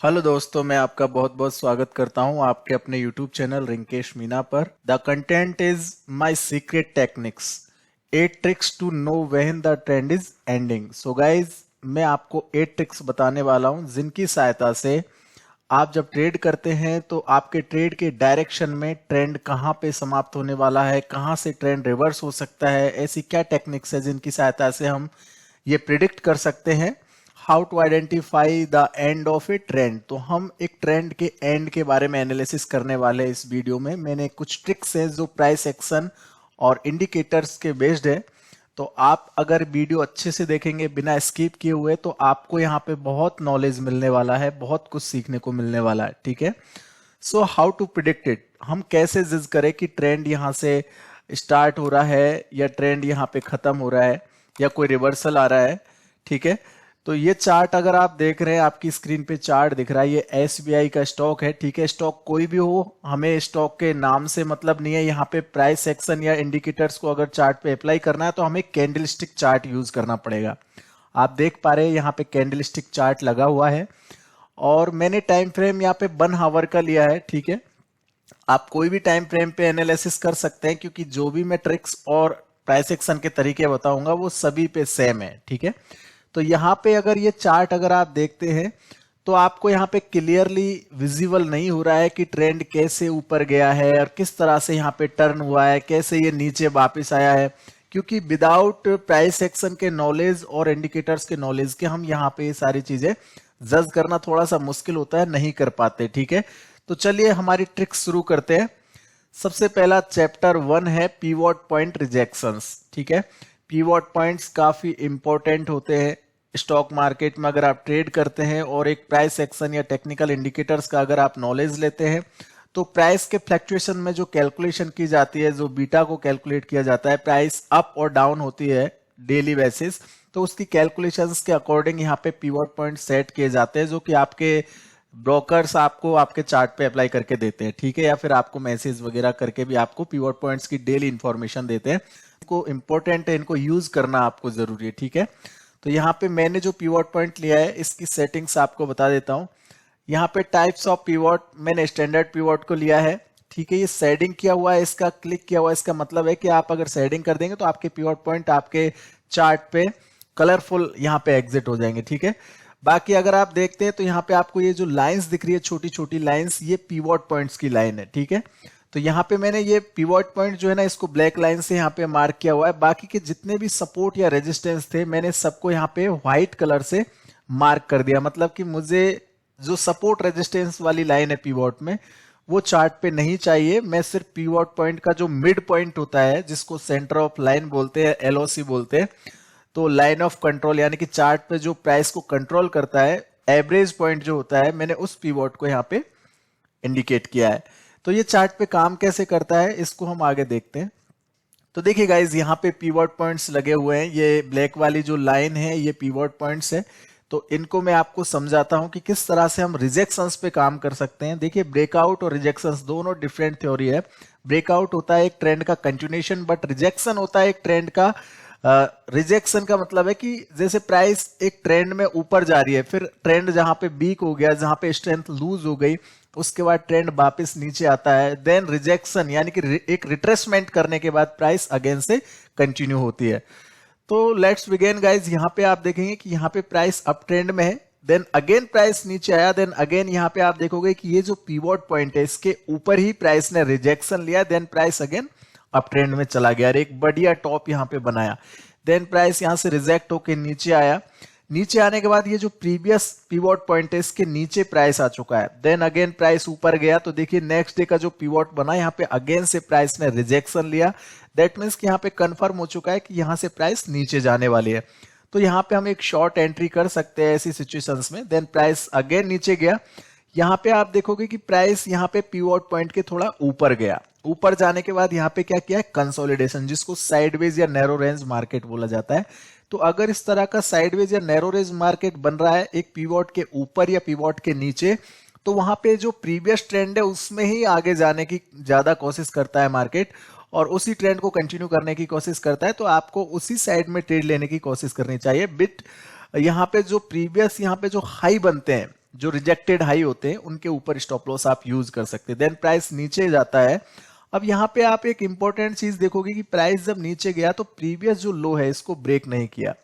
Hello दोस्तों, मैं आपका बहुत बहुत स्वागत करता हूं आपके अपने YouTube चैनल रिंकेश मीना पर। The content is my secret techniques, 8 tricks to know when the trend is ending. So guys, मैं आपको 8 ट्रिक्स बताने वाला हूं जिनकी सहायता से आप जब ट्रेड करते हैं तो आपके ट्रेड के डायरेक्शन में ट्रेंड कहां पे समाप्त होने वाला है, कहां से ट्रेंड रिवर्स हो सकता है, ऐसी क्या टेक्निक्स है जिनकी सहायता से हम ये प्रिडिक्ट कर सकते हैं। How to identify the end of a trend. तो हम एक ट्रेंड के एंड के बारे में एनालिसिस करने वाले हैं इस वीडियो में। मैंने कुछ ट्रिक्स हैं जो प्राइस एक्शन और इंडिकेटर्स के बेस्ड है। तो आप अगर वीडियो अच्छे से देखेंगे बिना स्किप किए हुए तो आपको यहाँ पे बहुत नॉलेज मिलने वाला है, बहुत कुछ सीखने को मिलने वाला है। ठीक है, so how to predict it. हम कैसे जज करें कि ट्रेंड यहाँ से स्टार्ट हो रहा है या ट्रेंड यहाँ पे खत्म हो रहा है या कोई रिवर्सल आ रहा है। ठीक है, तो ये चार्ट अगर आप देख रहे हैं, आपकी स्क्रीन पे चार्ट दिख रहा है, ये एसबीआई का स्टॉक है। ठीक है, स्टॉक कोई भी हो, हमें स्टॉक के नाम से मतलब नहीं है। यहाँ पे प्राइस एक्शन या इंडिकेटर्स को अगर चार्ट पे अप्लाई करना है तो हमें कैंडलस्टिक चार्ट यूज करना पड़ेगा। आप देख पा रहे हैं यहाँ पे कैंडलस्टिक चार्ट लगा हुआ है और मैंने टाइम फ्रेम यहाँ पे 1 आवर का लिया है। ठीक है, आप कोई भी टाइम फ्रेम पे एनालिसिस कर सकते हैं क्योंकि जो भी मैं ट्रिक्स और प्राइस एक्शन के तरीके बताऊंगा वो सभी पे सेम है। ठीक है, तो यहाँ पे अगर ये चार्ट अगर आप देखते हैं तो आपको यहाँ पे क्लियरली विजिबल नहीं हो रहा है कि ट्रेंड कैसे ऊपर गया है और किस तरह से यहाँ पे टर्न हुआ है, कैसे ये नीचे वापस आया है। क्योंकि विदाउट प्राइस एक्शन के नॉलेज और इंडिकेटर्स के नॉलेज के हम यहाँ पे ये सारी चीजें जज करना थोड़ा सा मुश्किल होता है, नहीं कर पाते। ठीक है, तो चलिए हमारी ट्रिक शुरू करते हैं। सबसे पहला चैप्टर 1 है पीवोट पॉइंट रिजेक्शंस। ठीक है, पीवोट पॉइंट्स काफी इंपॉर्टेंट होते हैं स्टॉक मार्केट में। अगर आप ट्रेड करते हैं और एक प्राइस एक्शन या टेक्निकल इंडिकेटर्स का अगर आप नॉलेज लेते हैं तो प्राइस के फ्लक्चुएशन में जो कैलकुलेशन की जाती है, जो बीटा को कैलकुलेट किया जाता है, प्राइस अप और डाउन होती है डेली बेसिस, तो उसकी कैलकुलेशंस के अकॉर्डिंग यहाँ पे पीवोट पॉइंट सेट किए जाते हैं जो कि आपके ब्रोकर्स आपको आपके चार्ट पे अप्लाई करके देते हैं। ठीक है, या फिर आपको मैसेज वगैरह करके भी आपको पीवोट पॉइंट्स की डेली इंफॉर्मेशन देते हैं। इनको इंपॉर्टेंट है, इनको यूज करना आपको जरूरी है। ठीक है, तो यहाँ पे मैंने जो पीवोट पॉइंट लिया है इसकी सेटिंग्स आपको बता देता हूँ। यहाँ पे टाइप्स ऑफ पीवोट मैंने स्टैंडर्ड पीवोट को लिया है। ठीक है, ये शेडिंग किया हुआ है, इसका क्लिक किया हुआ है, इसका मतलब है कि आप अगर शेडिंग कर देंगे तो आपके पीवोट पॉइंट आपके चार्ट पे कलरफुल यहाँ पे एग्जिट हो जाएंगे। ठीक है, बाकी अगर आप देखते हैं तो यहाँ पे आपको ये जो लाइंस दिख रही है, छोटी छोटी लाइंस, ये पीवोट पॉइंट्स की लाइन है। ठीक है, तो यहाँ पे मैंने ये पीवोट पॉइंट जो है ना, इसको ब्लैक लाइन से यहाँ पे मार्क किया हुआ है। बाकी के जितने भी सपोर्ट या रेजिस्टेंस थे मैंने सबको यहाँ पे व्हाइट कलर से मार्क कर दिया। मतलब कि मुझे जो सपोर्ट रेजिस्टेंस वाली लाइन है पीवोट में वो चार्ट पे नहीं चाहिए। मैं सिर्फ पीवोट पॉइंट का जो मिड पॉइंट होता है, जिसको सेंटर ऑफ लाइन बोलते हैं, एलओसी बोलते हैं, तो लाइन ऑफ कंट्रोल यानी कि चार्ट पे जो प्राइस को कंट्रोल करता है, एवरेज पॉइंट जो होता है, मैंने उस पीवोट को यहाँ पे इंडिकेट किया है। तो ये चार्ट पे काम कैसे करता है इसको हम आगे देखते हैं। तो देखिए गाइज, यहाँ पे पीवोट पॉइंट्स लगे हुए हैं। ये ब्लैक वाली जो लाइन है ये पीवोट पॉइंट्स है। तो इनको मैं आपको समझाता हूं कि किस तरह से हम रिजेक्शंस पे काम कर सकते हैं। देखिए, ब्रेकआउट और रिजेक्शंस दोनों डिफरेंट थ्योरी है। ब्रेकआउट होता है एक ट्रेंड का कंटिन्यूएशन, बट रिजेक्शन होता है एक ट्रेंड का रिजेक्शन का मतलब है कि जैसे प्राइस एक ट्रेंड में ऊपर जा रही है, फिर ट्रेंड जहां पे वीक हो गया, जहां पे स्ट्रेंथ लूज हो गई, उसके बाद ट्रेंड वापस नीचे आता है, देन रिजेक्शन यानी कि एक रिट्रेसमेंट करने के बाद प्राइस अगेन से कंटिन्यू होती है। तो लेट्स बिगिन गाइज। यहाँ पे आप देखेंगे कि यहाँ पे प्राइस अप ट्रेंड में है, देन अगेन प्राइस नीचे आया, देन अगेन यहाँ पे आप देखोगे कि ये जो पीवोट पॉइंट है इसके ऊपर ही प्राइस ने रिजेक्शन लिया, then price again up trend में चला गया और एक बढ़िया टॉप यहाँ पे बनाया। देन प्राइस यहाँ से रिजेक्ट होके नीचे आया। नीचे आने के बाद ये जो प्रीवियस पीवोट पॉइंट है इसके नीचे प्राइस आ चुका है, देन अगेन प्राइस ऊपर गया। तो देखिए, नेक्स्ट डे का जो पीवोट बना, यहाँ पे अगेन से प्राइस ने रिजेक्शन लिया। दैट मीन्स कि यहाँ पे कंफर्म हो चुका है कि यहाँ से प्राइस नीचे जाने वाली है। तो यहाँ पे हम एक शॉर्ट एंट्री कर सकते हैं ऐसी सिचुएशंस में। देन प्राइस अगेन नीचे गया। यहाँ पे आप देखोगे कि प्राइस यहाँ पे पीवोट पॉइंट के थोड़ा ऊपर गया। ऊपर जाने के बाद यहाँ पे क्या किया है, कंसोलिडेशन, जिसको साइडवेज या नैरो रेंज मार्केट बोला जाता है। तो अगर इस तरह का साइडवेज या नैरो रेंज मार्केट बन रहा है एक पीवोट के ऊपर या पीवोट के नीचे, तो वहां पे जो प्रीवियस ट्रेंड है उसमें ही आगे जाने की ज्यादा कोशिश करता है मार्केट और उसी ट्रेंड को कंटिन्यू करने की कोशिश करता है। तो आपको उसी साइड में ट्रेड लेने की कोशिश करनी चाहिए। बिट यहाँ पे जो प्रीवियस यहाँ पे जो हाई बनते हैं, जो रिजेक्टेड हाई होते हैं उनके ऊपर स्टॉप लॉस आप यूज कर सकते हैं। देन प्राइस नीचे जाता है। अब यहाँ पे आप एक इंपॉर्टेंट चीज देखोगे कि प्राइस जब नीचे गया तो प्रीवियस जो लो है इसको ब्रेक नहीं किया।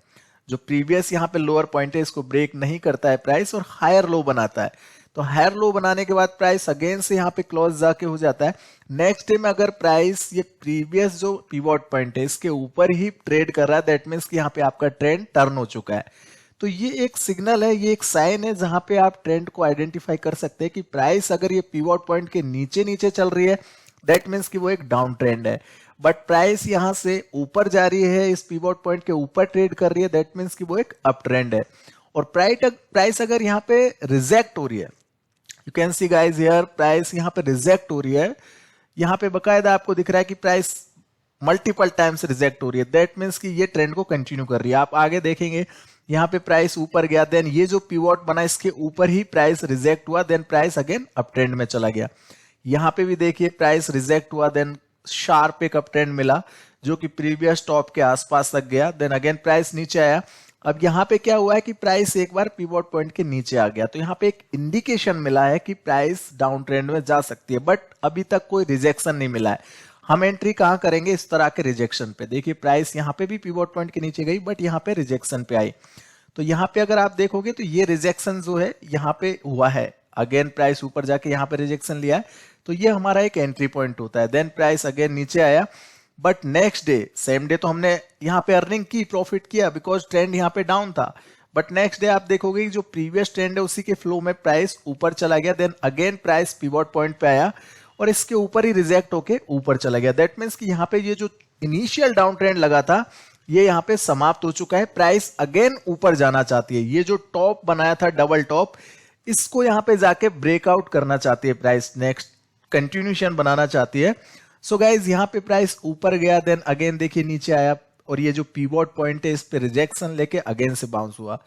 जो प्रीवियस यहाँ पे लोअर पॉइंट है इसको ब्रेक नहीं करता है प्राइस और हायर लो बनाता है। तो हायर लो बनाने के बाद प्राइस अगेन से यहाँ पे क्लोज जाके हो जाता है। नेक्स्ट डे में अगर प्राइस ये प्रीवियस जो पिवट पॉइंट है इसके ऊपर ही ट्रेड कर रहा है, दैट मीन्स कि यहाँ पे आपका ट्रेंड टर्न हो चुका है। तो ये एक सिग्नल है, ये एक साइन है जहां पे आप ट्रेंड को आइडेंटिफाई कर सकते हैं कि प्राइस अगर ये पिवट पॉइंट के नीचे नीचे चल रही है दैट मीन्स कि वो एक डाउन ट्रेंड है। बट प्राइस यहां से ऊपर जा रही है, इस पिवट पॉइंट के ऊपर ट्रेड कर रही है, दैट मीन्स कि वो एक अप ट्रेंड है। और प्राइस अगर यहाँ पे रिजेक्ट हो रही है, you can see guys here price यहाँ पे रिजेक्ट हो रही है, यहाँ पे बकायदा आपको दिख रहा है कि प्राइस मल्टीपल टाइम्स रिजेक्ट हो रही है, दैट मीन्स कि ये ट्रेंड को कंटिन्यू कर रही है। आप आगे देखेंगे यहाँ पे प्राइस ऊपर गया, देन ये जो पिवट बना इसके ऊपर ही प्राइस रिजेक्ट हुआ, then price again up trend में चला गया। यहाँ पे भी देखिए प्राइस रिजेक्ट हुआ, देन शार्प एक अप ट्रेंड मिला जो कि प्रीवियस टॉप के आसपास तक गया, देन अगेन प्राइस नीचे आया। अब यहाँ पे क्या हुआ है कि प्राइस एक बार पिवट पॉइंट के नीचे आ गया, तो यहाँ पे एक इंडिकेशन मिला है कि प्राइस डाउन ट्रेंड में जा सकती है, बट अभी तक कोई रिजेक्शन नहीं मिला है। हम एंट्री कहां करेंगे? इस तरह के रिजेक्शन पे। देखिए प्राइस यहाँ पे भी पिवट पॉइंट के नीचे गई बट यहाँ पे रिजेक्शन पे आई। तो यहाँ पे अगर आप देखोगे तो ये रिजेक्शन जो है यहाँ पे हुआ है, अगेन प्राइस ऊपर जाके यहाँ पे रिजेक्शन लिया है, तो ये हमारा एक एंट्री पॉइंट होता है। देन प्राइस अगेन नीचे आया, but next day same day तो हमने यहाँ पे अर्निंग की, प्रॉफिट किया बिकॉज ट्रेंड यहाँ पे डाउन था। बट नेक्स्ट डे आप देखोगे जो प्रीवियस ट्रेंड है उसी के फ्लो में प्राइस ऊपर चला गया, then again price pivot point पे आया और इसके ऊपर ही रिजेक्ट होके ऊपर चला गया। दैट मीन्स कि यहाँ पे ये जो इनिशियल डाउन ट्रेंड लगा था ये यहाँ पे समाप्त हो चुका है, प्राइस अगेन ऊपर जाना चाहती है। ये जो टॉप बनाया था डबल टॉप, इसको यहाँ पे जाके ब्रेकआउट करना चाहती है प्राइस, नेक्स्ट कंटिन्यूशन बनाना चाहती है। सो गाइज यहाँ पे प्राइस ऊपर गया, देन अगेन देखिए नीचे आया और ये जो पिवट पॉइंट है इस पे रिजेक्शन लेके अगेन से बाउंस हुआ।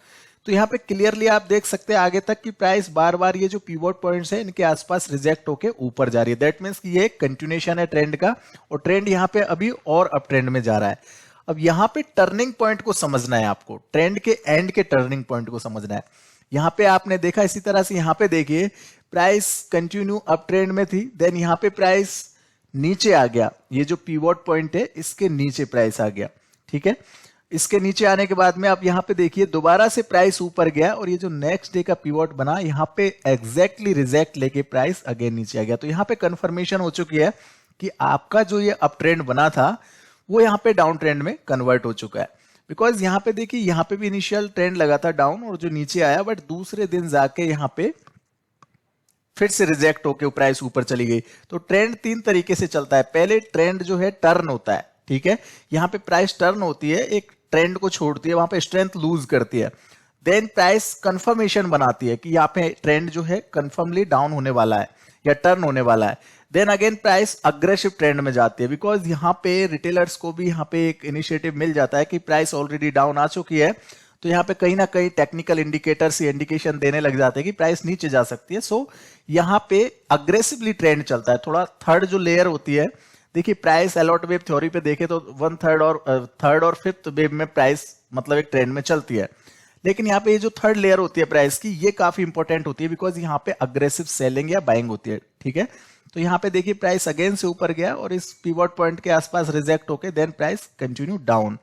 तो यहाँ पे क्लियरली आप देख सकते हैं आगे तक कि प्राइस बार बार ये जो पिवट पॉइंट्स है इनके आसपास रिजेक्ट होके ऊपर जा रही है। दैट मीन्स कि ये एक कंटिन्यूशन है ट्रेंड का और ट्रेंड यहाँ पे अभी और अप ट्रेंड में जा रहा है। अब यहाँ पे टर्निंग पॉइंट को समझना है आपको, ट्रेंड के एंड के टर्निंग पॉइंट को समझना है। यहाँ पे आपने देखा इसी तरह से यहाँ पे देखिए प्राइस कंटिन्यू अप ट्रेंड में थी, देन यहाँ पे प्राइस नीचे आ गया, ये जो पिवट पॉइंट है इसके नीचे प्राइस आ गया, ठीक है। इसके नीचे आने के बाद में आप यहाँ पे देखिए दोबारा से प्राइस ऊपर गया और ये जो नेक्स्ट डे का पिवट बना यहाँ पे एग्जैक्टली रिजेक्ट लेके प्राइस अगेन नीचे आ गया। तो यहाँ पे कंफर्मेशन हो चुकी है कि आपका जो ये अप ट्रेंड बना था वो यहाँ पे डाउन ट्रेंड में कन्वर्ट हो चुका है। बिकॉज यहाँ पे देखिए यहाँ पे भी इनिशियल ट्रेंड लगा था डाउन और जो नीचे आया, बट दूसरे दिन जाके यहाँ पे फिर से रिजेक्ट होके प्राइस ऊपर चली गई। तो ट्रेंड तीन तरीके से चलता है। पहले ट्रेंड जो है टर्न होता है, ठीक है, यहाँ पे प्राइस टर्न होती है, एक ट्रेंड को छोड़ती है, वहां पे स्ट्रेंथ लूज करती है। देन प्राइस कंफर्मेशन बनाती है कि यहाँ पे ट्रेंड जो है कंफर्मली डाउन होने वाला है या टर्न होने वाला है। Then again price aggressive trend में जाती है, बिकॉज यहाँ पे रिटेलर्स को भी यहाँ पे एक इनिशिएटिव मिल जाता है कि प्राइस ऑलरेडी डाउन आ चुकी है, तो यहाँ पे कहीं ना कहीं टेक्निकल इंडिकेटर्स ये इंडिकेशन देने लग जाते हैं कि प्राइस नीचे जा सकती है। सो यहाँ पे अग्रेसिवली ट्रेंड चलता है। थोड़ा थर्ड जो लेयर होती है, देखिए प्राइस अलॉट वेव थ्योरी पे देखे तो थर्ड और फिफ्थ वेव में प्राइस मतलब एक ट्रेंड में चलती है, लेकिन यहाँ पे ये जो थर्ड लेयर होती है प्राइस की ये काफी इंपॉर्टेंट होती है, बिकॉज यहाँ पे अग्रेसिव सेलिंग या बाइंग होती है, ठीक है। तो यहाँ पे देखिए प्राइस अगेन से ऊपर गया और इस पिवट पॉइंट के आसपास रिजेक्ट होके देन प्राइस कंटिन्यू डाउन।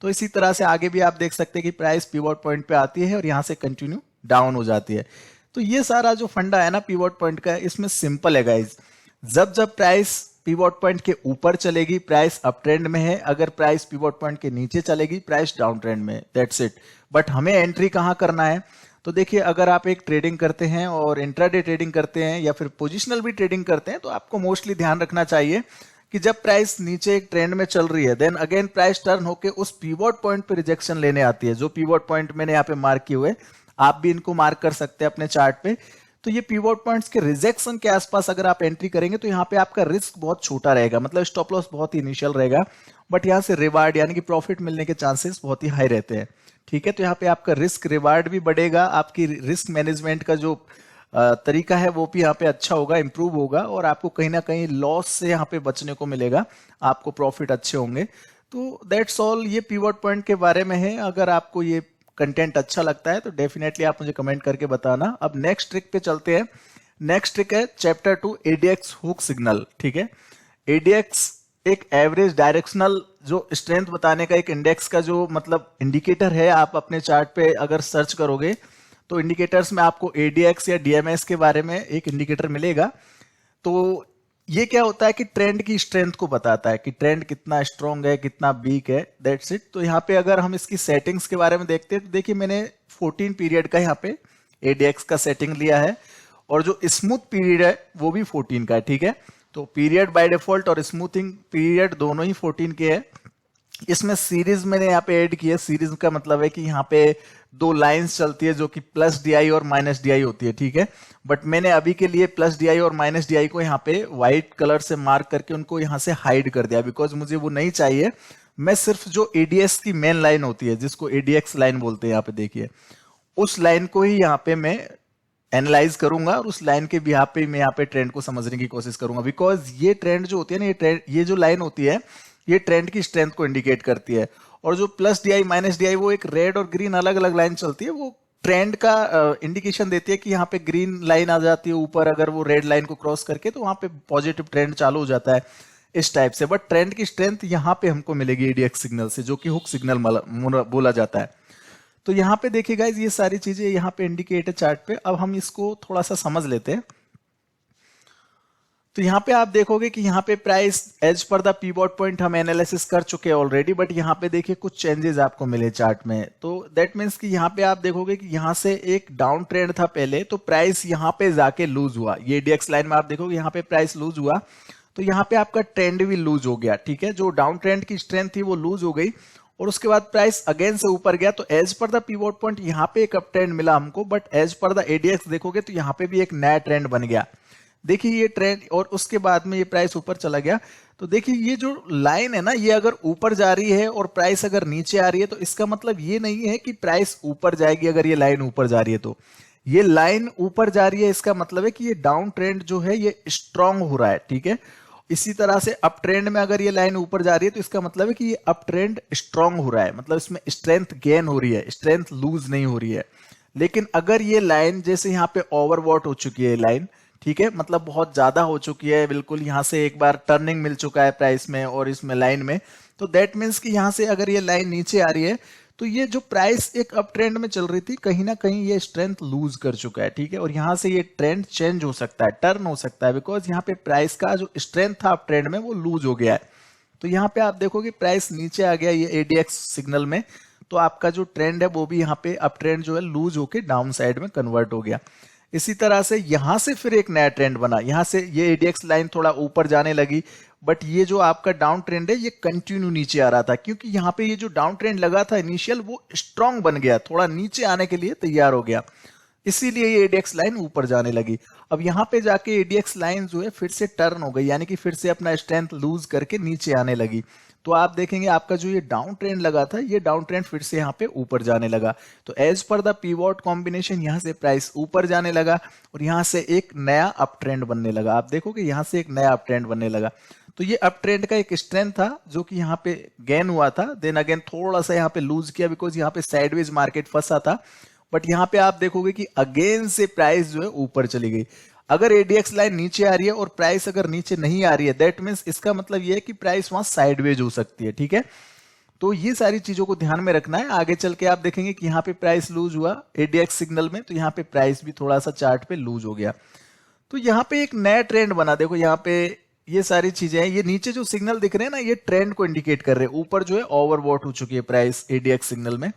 तो इसी तरह से आगे भी आप देख सकते हैं कि प्राइस पिवट पॉइंट पे आती है और यहाँ से कंटिन्यू डाउन हो जाती है। तो ये सारा जो फंडा है ना पिवट पॉइंट का, इसमें सिंपल है गाइज। जब जब प्राइस पिवट पॉइंट के ऊपर चलेगी प्राइस अप ट्रेंड में है, अगर प्राइस पिवट पॉइंट के नीचे चलेगी प्राइस डाउन ट्रेंड में है, दैट्स इट। बट हमें एंट्री कहाँ करना है? तो देखिए अगर आप एक ट्रेडिंग करते हैं और इंट्राडे ट्रेडिंग करते हैं या फिर पोजिशनल भी ट्रेडिंग करते हैं, तो आपको मोस्टली ध्यान रखना चाहिए कि जब प्राइस नीचे एक ट्रेंड में चल रही है देन अगेन प्राइस टर्न होके उस पिवट पॉइंट पे रिजेक्शन लेने आती है। जो पिवट पॉइंट मैंने यहाँ पे मार्क किए हुए, आप भी इनको मार्क कर सकते हैं अपने चार्ट पे। तो ये पिवट पॉइंट्स के रिजेक्शन के आसपास अगर आप एंट्री करेंगे तो यहाँ पे आपका रिस्क बहुत छोटा रहेगा, मतलब स्टॉप लॉस बहुत ही इनिशियल रहेगा, बट यहाँ से रिवार्ड यानी कि प्रॉफिट मिलने के चांसेस बहुत ही हाई रहते हैं, ठीक है। तो यहाँ पे आपका रिस्क रिवार्ड भी बढ़ेगा, आपकी रिस्क मैनेजमेंट का जो तरीका है वो भी यहाँ पे अच्छा होगा, इंप्रूव होगा और आपको कहीं ना कहीं लॉस से यहाँ पे बचने को मिलेगा, आपको प्रॉफिट अच्छे होंगे। तो दैट्स ऑल, ये पिवट पॉइंट के बारे में है। अगर आपको ये कंटेंट अच्छा लगता है तो डेफिनेटली आप मुझे कमेंट करके बताना। अब नेक्स्ट ट्रिक पे चलते हैं। नेक्स्ट ट्रिक है चैप्टर 2 एडीएक्स हुक सिग्नल। ठीक है, एडीएक्स एक एवरेज डायरेक्शनल जो स्ट्रेंथ बताने का एक इंडेक्स का जो मतलब इंडिकेटर है। आप अपने चार्ट पे अगर सर्च करोगे तो इंडिकेटर्स में आपको एडीएक्स या डीएमएस के बारे में एक इंडिकेटर मिलेगा। तो ये क्या होता है कि ट्रेंड की स्ट्रेंथ को बताता है कि ट्रेंड कितना स्ट्रांग है, कितना वीक है, दैट्स इट। तो यहाँ पे अगर हम इसकी सेटिंग्स के बारे में देखते हैं तो देखिए मैंने 14 पीरियड का यहाँ पे एडीएक्स का सेटिंग लिया है और जो स्मूथ पीरियड है वो भी 14 का है। ठीक है, तो पीरियड बाय डिफॉल्ट और स्मूथिंग पीरियड दोनों ही 14 के है। इसमें सीरीज मैंने यहाँ पे ऐड की है। सीरीज का मतलब है कि यहाँ पे दो लाइंस चलती है जो कि प्लस डी आई और माइनस डी आई होती है। ठीक है, बट मैंने अभी के लिए प्लस डी आई और माइनस डी आई को यहाँ पे व्हाइट कलर से मार्क करके उनको यहाँ से हाइड कर दिया, बिकॉज मुझे वो नहीं चाहिए। मैं सिर्फ जो एडीएक्स की मेन लाइन होती है जिसको एडीएक्स लाइन बोलते हैं, यहाँ पे देखिए उस लाइन को ही यहाँ पे मैं एनालाइज करूंगा और उस लाइन के बिहाफ पे मैं यहाँ पे ट्रेंड को समझने की कोशिश करूंगा। बिकॉज ये ट्रेंड जो होती है ना, ये जो लाइन होती है ये ट्रेंड की स्ट्रेंथ को इंडिकेट करती है। और जो plus D I minus D I वो एक रेड और ग्रीन अलग अलग लाइन चलती है, वो ट्रेंड का इंडिकेशन देती है कि यहाँ पे ग्रीन लाइन आ जाती है ऊपर, अगर वो रेड लाइन को क्रॉस करके तो वहां पे पॉजिटिव ट्रेंड चालू हो जाता है इस टाइप से। बट ट्रेंड की स्ट्रेंथ यहाँ पे हमको मिलेगी एडीएक्स सिग्नल से, जो कि हुक सिग्नल बोला जाता है। तो यहाँ पे देखिए गाइज ये सारी चीजें यहाँ पे इंडिकेट है चार्ट पे। अब हम इसको थोड़ा सा समझ लेते हैं। तो यहाँ पे आप देखोगे कि यहाँ पे price as per the pivot point हम एनालिसिस कर चुके हैं ऑलरेडी, बट यहाँ पे देखिए कुछ चेंजेस आपको मिले चार्ट में। तो दैट मीन्स कि यहाँ पे आप देखोगे कि यहाँ से एक डाउन ट्रेंड था पहले, तो प्राइस यहाँ पे जाके लूज हुआ। ये डीएक्स लाइन में आप देखोगे यहाँ पे प्राइस लूज हुआ, तो यहाँ पे आपका ट्रेंड भी लूज हो गया। ठीक है, जो डाउन ट्रेंड की स्ट्रेंथ थी वो लूज हो गई और उसके बाद प्राइस अगेन से ऊपर गया। तो as per the pivot point यहाँ पे एक अप ट्रेंड मिला हमको, but as per the ADX देखोगे तो यहाँ पे भी एक नया ट्रेंड बन गया। देखिए ये ट्रेंड, और उसके बाद में ये प्राइस ऊपर चला गया। तो देखिए ये जो लाइन है ना, ये अगर ऊपर जा रही है और प्राइस अगर नीचे आ रही है तो इसका मतलब ये नहीं है कि प्राइस ऊपर जाएगी। अगर ये लाइन ऊपर जा रही है तो ये लाइन ऊपर जा रही है, इसका मतलब है कि ये डाउन ट्रेंड जो है ये स्ट्रांग हो रहा है। ठीक है, इसी तरह से अप ट्रेंड में अगर ये लाइन ऊपर जा रही है तो इसका मतलब है कि ये अप ट्रेंड स्ट्रांग हो रहा है, मतलब इसमें स्ट्रेंथ गेन हो रही है, स्ट्रेंथ लूज नहीं हो रही है। लेकिन अगर ये लाइन जैसे यहाँ पे ओवरवॉट हो चुकी है लाइन, ठीक है, मतलब बहुत ज्यादा हो चुकी है, बिल्कुल यहाँ से एक बार टर्निंग मिल चुका है प्राइस में और इसमें लाइन में, तो दैट मीन्स कि यहाँ से अगर ये लाइन नीचे आ रही है तो ये जो प्राइस एक अप ट्रेंड में चल रही थी कहीं ना कहीं ये स्ट्रेंथ लूज कर चुका है। ठीक है, और यहाँ से ये ट्रेंड चेंज हो सकता है, टर्न हो सकता है, बिकॉज यहाँ पे प्राइस का जो स्ट्रेंथ था अप ट्रेंड में वो लूज हो गया है। तो यहाँ पे आप देखोगे प्राइस नीचे आ गया ये एडीएक्स सिग्नल में, तो आपका जो ट्रेंड है वो भी यहाँ पे अप ट्रेंड जो है लूज होके डाउन साइड में कन्वर्ट हो गया। इसी तरह से यहां से फिर एक नया ट्रेंड बना, यहां से ये एडीएक्स लाइन थोड़ा ऊपर जाने लगी, बट ये जो आपका डाउन ट्रेंड है ये कंटिन्यू नीचे आ रहा था, क्योंकि यहाँ पे ये जो डाउन ट्रेंड लगा था इनिशियल वो स्ट्रांग बन गया, थोड़ा नीचे आने के लिए तैयार हो गया, इसीलिए ये एडीएक्स लाइन ऊपर जाने लगी। अब यहाँ पे जाके एडीएक्स लाइन जो है फिर से टर्न हो गई, यानी कि फिर से अपना स्ट्रेंथ लूज करके नीचे आने लगी। तो आप देखेंगे आपका जो ये डाउन ट्रेंड लगा था ये डाउन ट्रेंड फिर से यहाँ पे ऊपर जाने लगा। तो as per the pivot combination यहाँ से प्राइस ऊपर जाने लगा और यहाँ से एक नया अप ट्रेंड बनने लगा। आप देखोगे यहाँ से एक नया अप ट्रेंड बनने लगा। तो ये अप ट्रेंड का एक स्ट्रेंथ था जो कि यहाँ पे गेन हुआ था, देन अगेन थोड़ा सा यहाँ पे लूज किया बिकॉज यहाँ पे साइडवेज मार्केट फंसा था। बट यहाँ पे आप देखोगे कि अगेन से प्राइस जो है ऊपर चली गई। अगर एडीएक्स लाइन नीचे आ रही है और प्राइस अगर नीचे नहीं आ रही है, दैट मीन्स इसका मतलब ये है कि प्राइस वहां साइडवेज हो सकती है। ठीक है, तो ये सारी चीजों को ध्यान में रखना है। आगे चल के आप देखेंगे कि यहाँ पे प्राइस लूज हुआ एडीएक्स सिग्नल में, तो यहाँ पे प्राइस भी थोड़ा सा चार्ट पे लूज हो गया। तो यहाँ पे एक नया ट्रेंड बना, देखो यहाँ पे ये सारी चीजें हैं, ये नीचे जो सिग्नल दिख रहे हैं ना ये ट्रेंड को इंडिकेट कर रहे हैं, ऊपर जो है ओवरबॉट हो चुकी है प्राइस एडीएक्स सिग्नल में।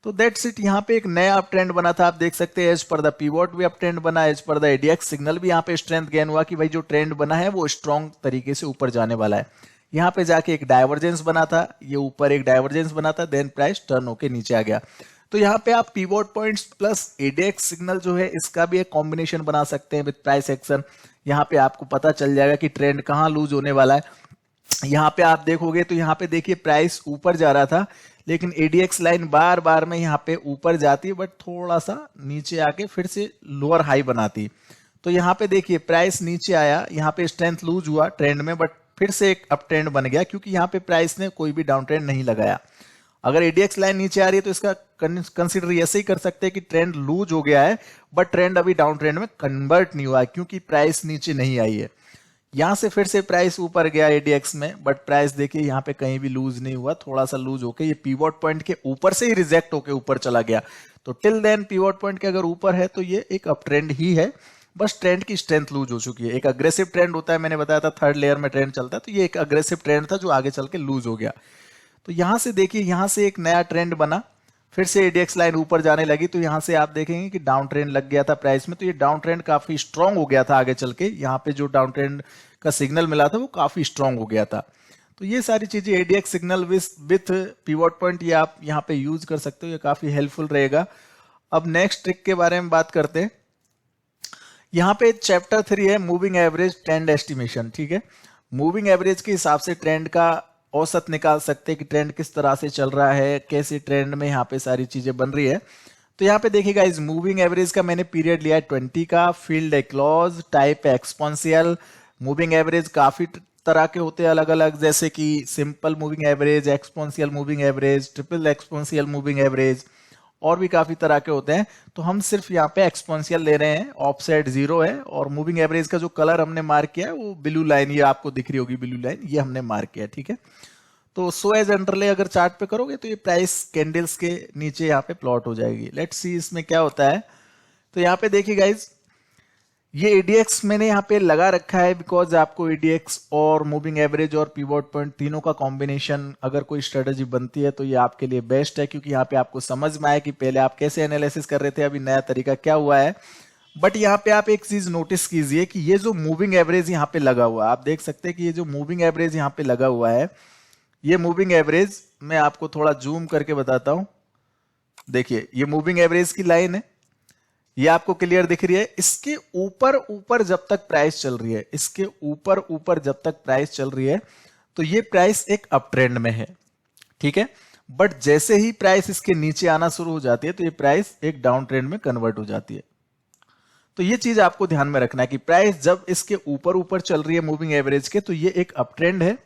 तो दैट्स इट, यहाँ पे एक नया अप ट्रेंड बना था, आप देख सकते हैं एज पर द पीवॉट भी अप ट्रेंड बना, as per the ADX signal भी यहाँ पे स्ट्रेंथ गेन हुआ कि भाई जो ट्रेंड बना है वो स्ट्रॉन्ग तरीके से ऊपर जाने वाला है। यहाँ पे जाके एक डाइवर्जेंस बना था, ये ऊपर एक डाइवर्जेंस बना था, देन प्राइस टर्न होके नीचे आ गया। तो यहाँ पे आप pivot points plus ADX signal जो है इसका भी एक कॉम्बिनेशन बना सकते हैं विद प्राइस एक्शन। यहाँ पे आपको पता चल जाएगा कि ट्रेंड कहाँ लूज होने वाला है। यहाँ पे आप देखोगे तो यहाँ पे देखिए प्राइस ऊपर जा रहा था, लेकिन एडीएक्स लाइन बार बार में यहाँ पे ऊपर जाती है बट थोड़ा सा नीचे आके फिर से लोअर हाई बनाती। तो यहाँ पे देखिए प्राइस नीचे आया, यहाँ पे स्ट्रेंथ लूज हुआ ट्रेंड में, बट फिर से एक अप ट्रेंड बन गया क्योंकि यहाँ पे प्राइस ने कोई भी डाउन ट्रेंड नहीं लगाया। अगर एडीएक्स लाइन नीचे आ रही है तो इसका कंसिडर ऐसे ही कर सकते हैं कि ट्रेंड लूज हो गया है, बट ट्रेंड अभी डाउन ट्रेंड में कन्वर्ट नहीं हुआ है क्योंकि प्राइस नीचे नहीं आई है। यहां से फिर से प्राइस ऊपर गया एडीएक्स में, बट प्राइस देखिए यहाँ पे कहीं भी लूज नहीं हुआ, थोड़ा सा लूज होके ये पीवोट पॉइंट के ऊपर से ही रिजेक्ट होके ऊपर चला गया। तो टिल देन पीवोट पॉइंट के अगर ऊपर है तो ये एक अप ट्रेंड ही है, बस ट्रेंड की स्ट्रेंथ लूज हो चुकी है। एक अग्रेसिव ट्रेंड होता है, मैंने बताया था थर्ड लेयर में ट्रेंड चलता है, तो ये एक अग्रेसिव ट्रेंड था जो आगे चल के लूज हो गया। तो यहां से देखिए यहां से एक नया ट्रेंड बना, फिर से एडीएक्स लाइन ऊपर जाने लगी, तो यहां से आप देखेंगे कि डाउन ट्रेंड लग गया था प्राइस में। तो ये डाउन ट्रेंड काफी स्ट्रांग हो गया था आगे चल के, यहाँ पे जो डाउन ट्रेंड का सिग्नल मिला था वो काफी स्ट्रांग हो गया था। तो ये सारी चीजें ADX signal with pivot point ये आप यहाँ पे यूज कर सकते हो, ये काफी हेल्पफुल रहेगा। अब नेक्स्ट ट्रिक के बारे में बात करते हैं। यहाँ पे चैप्टर 3 है मूविंग एवरेज ट्रेंड एस्टिमेशन, ठीक है। मूविंग एवरेज के हिसाब से ट्रेंड का औसत निकाल सकते हैं कि ट्रेंड किस तरह से चल रहा है, कैसे ट्रेंड में यहाँ पे सारी चीजें बन रही है। तो यहाँ पे देखिएगा इस मूविंग एवरेज का मैंने पीरियड लिया है 20 का, फील्ड है क्लोज, टाइप है एक्सपोनेंशियल। मूविंग एवरेज काफी तरह के होते हैं अलग अलग, जैसे कि simple moving average, exponential moving average, triple exponential moving average, और भी काफी तरह के होते हैं। तो हम सिर्फ यहाँ पे एक्सपोनेंशियल ले रहे हैं, ऑफसेट 0 है, और मूविंग एवरेज का जो कलर हमने मार्क किया है वो ब्लू लाइन, ये आपको दिख रही होगी ब्लू लाइन, ये हमने मार्क किया है, ठीक है। तो सो एज अंडरले अगर चार्ट पे करोगे तो ये प्राइस कैंडल्स के नीचे यहाँ पे प्लॉट हो जाएगी। लेट्स सी इसमें क्या होता है। तो यहाँ पे देखिए गाइज, ये एडीएक्स मैंने यहाँ पे लगा रखा है बिकॉज आपको एडीएक्स और मूविंग एवरेज और पिवट पॉइंट तीनों का कॉम्बिनेशन अगर कोई स्ट्रेटेजी बनती है तो ये आपके लिए बेस्ट है, क्योंकि यहाँ पे आपको समझ में आया कि पहले आप कैसे एनालिसिस कर रहे थे, अभी नया तरीका क्या हुआ है। बट यहाँ पे आप एक चीज नोटिस कीजिए कि ये जो मूविंग एवरेज यहाँ पे लगा हुआ है, आप देख सकते हैं कि ये जो मूविंग एवरेज यहाँ पे लगा हुआ है, ये मूविंग एवरेज मैं आपको थोड़ा जूम करके बताता हूं। देखिए ये मूविंग एवरेज की लाइन है, ये आपको क्लियर दिख रही है। इसके ऊपर ऊपर जब तक प्राइस चल रही है, इसके ऊपर ऊपर जब तक प्राइस चल रही है तो ये प्राइस एक अप ट्रेंड में है, ठीक है। बट जैसे ही प्राइस इसके नीचे आना शुरू हो जाती है तो ये प्राइस एक डाउन ट्रेंड में कन्वर्ट हो जाती है। तो ये चीज आपको ध्यान में रखना है कि प्राइस जब इसके ऊपर ऊपर चल रही है मूविंग एवरेज के तो ये एक अप ट्रेंड है।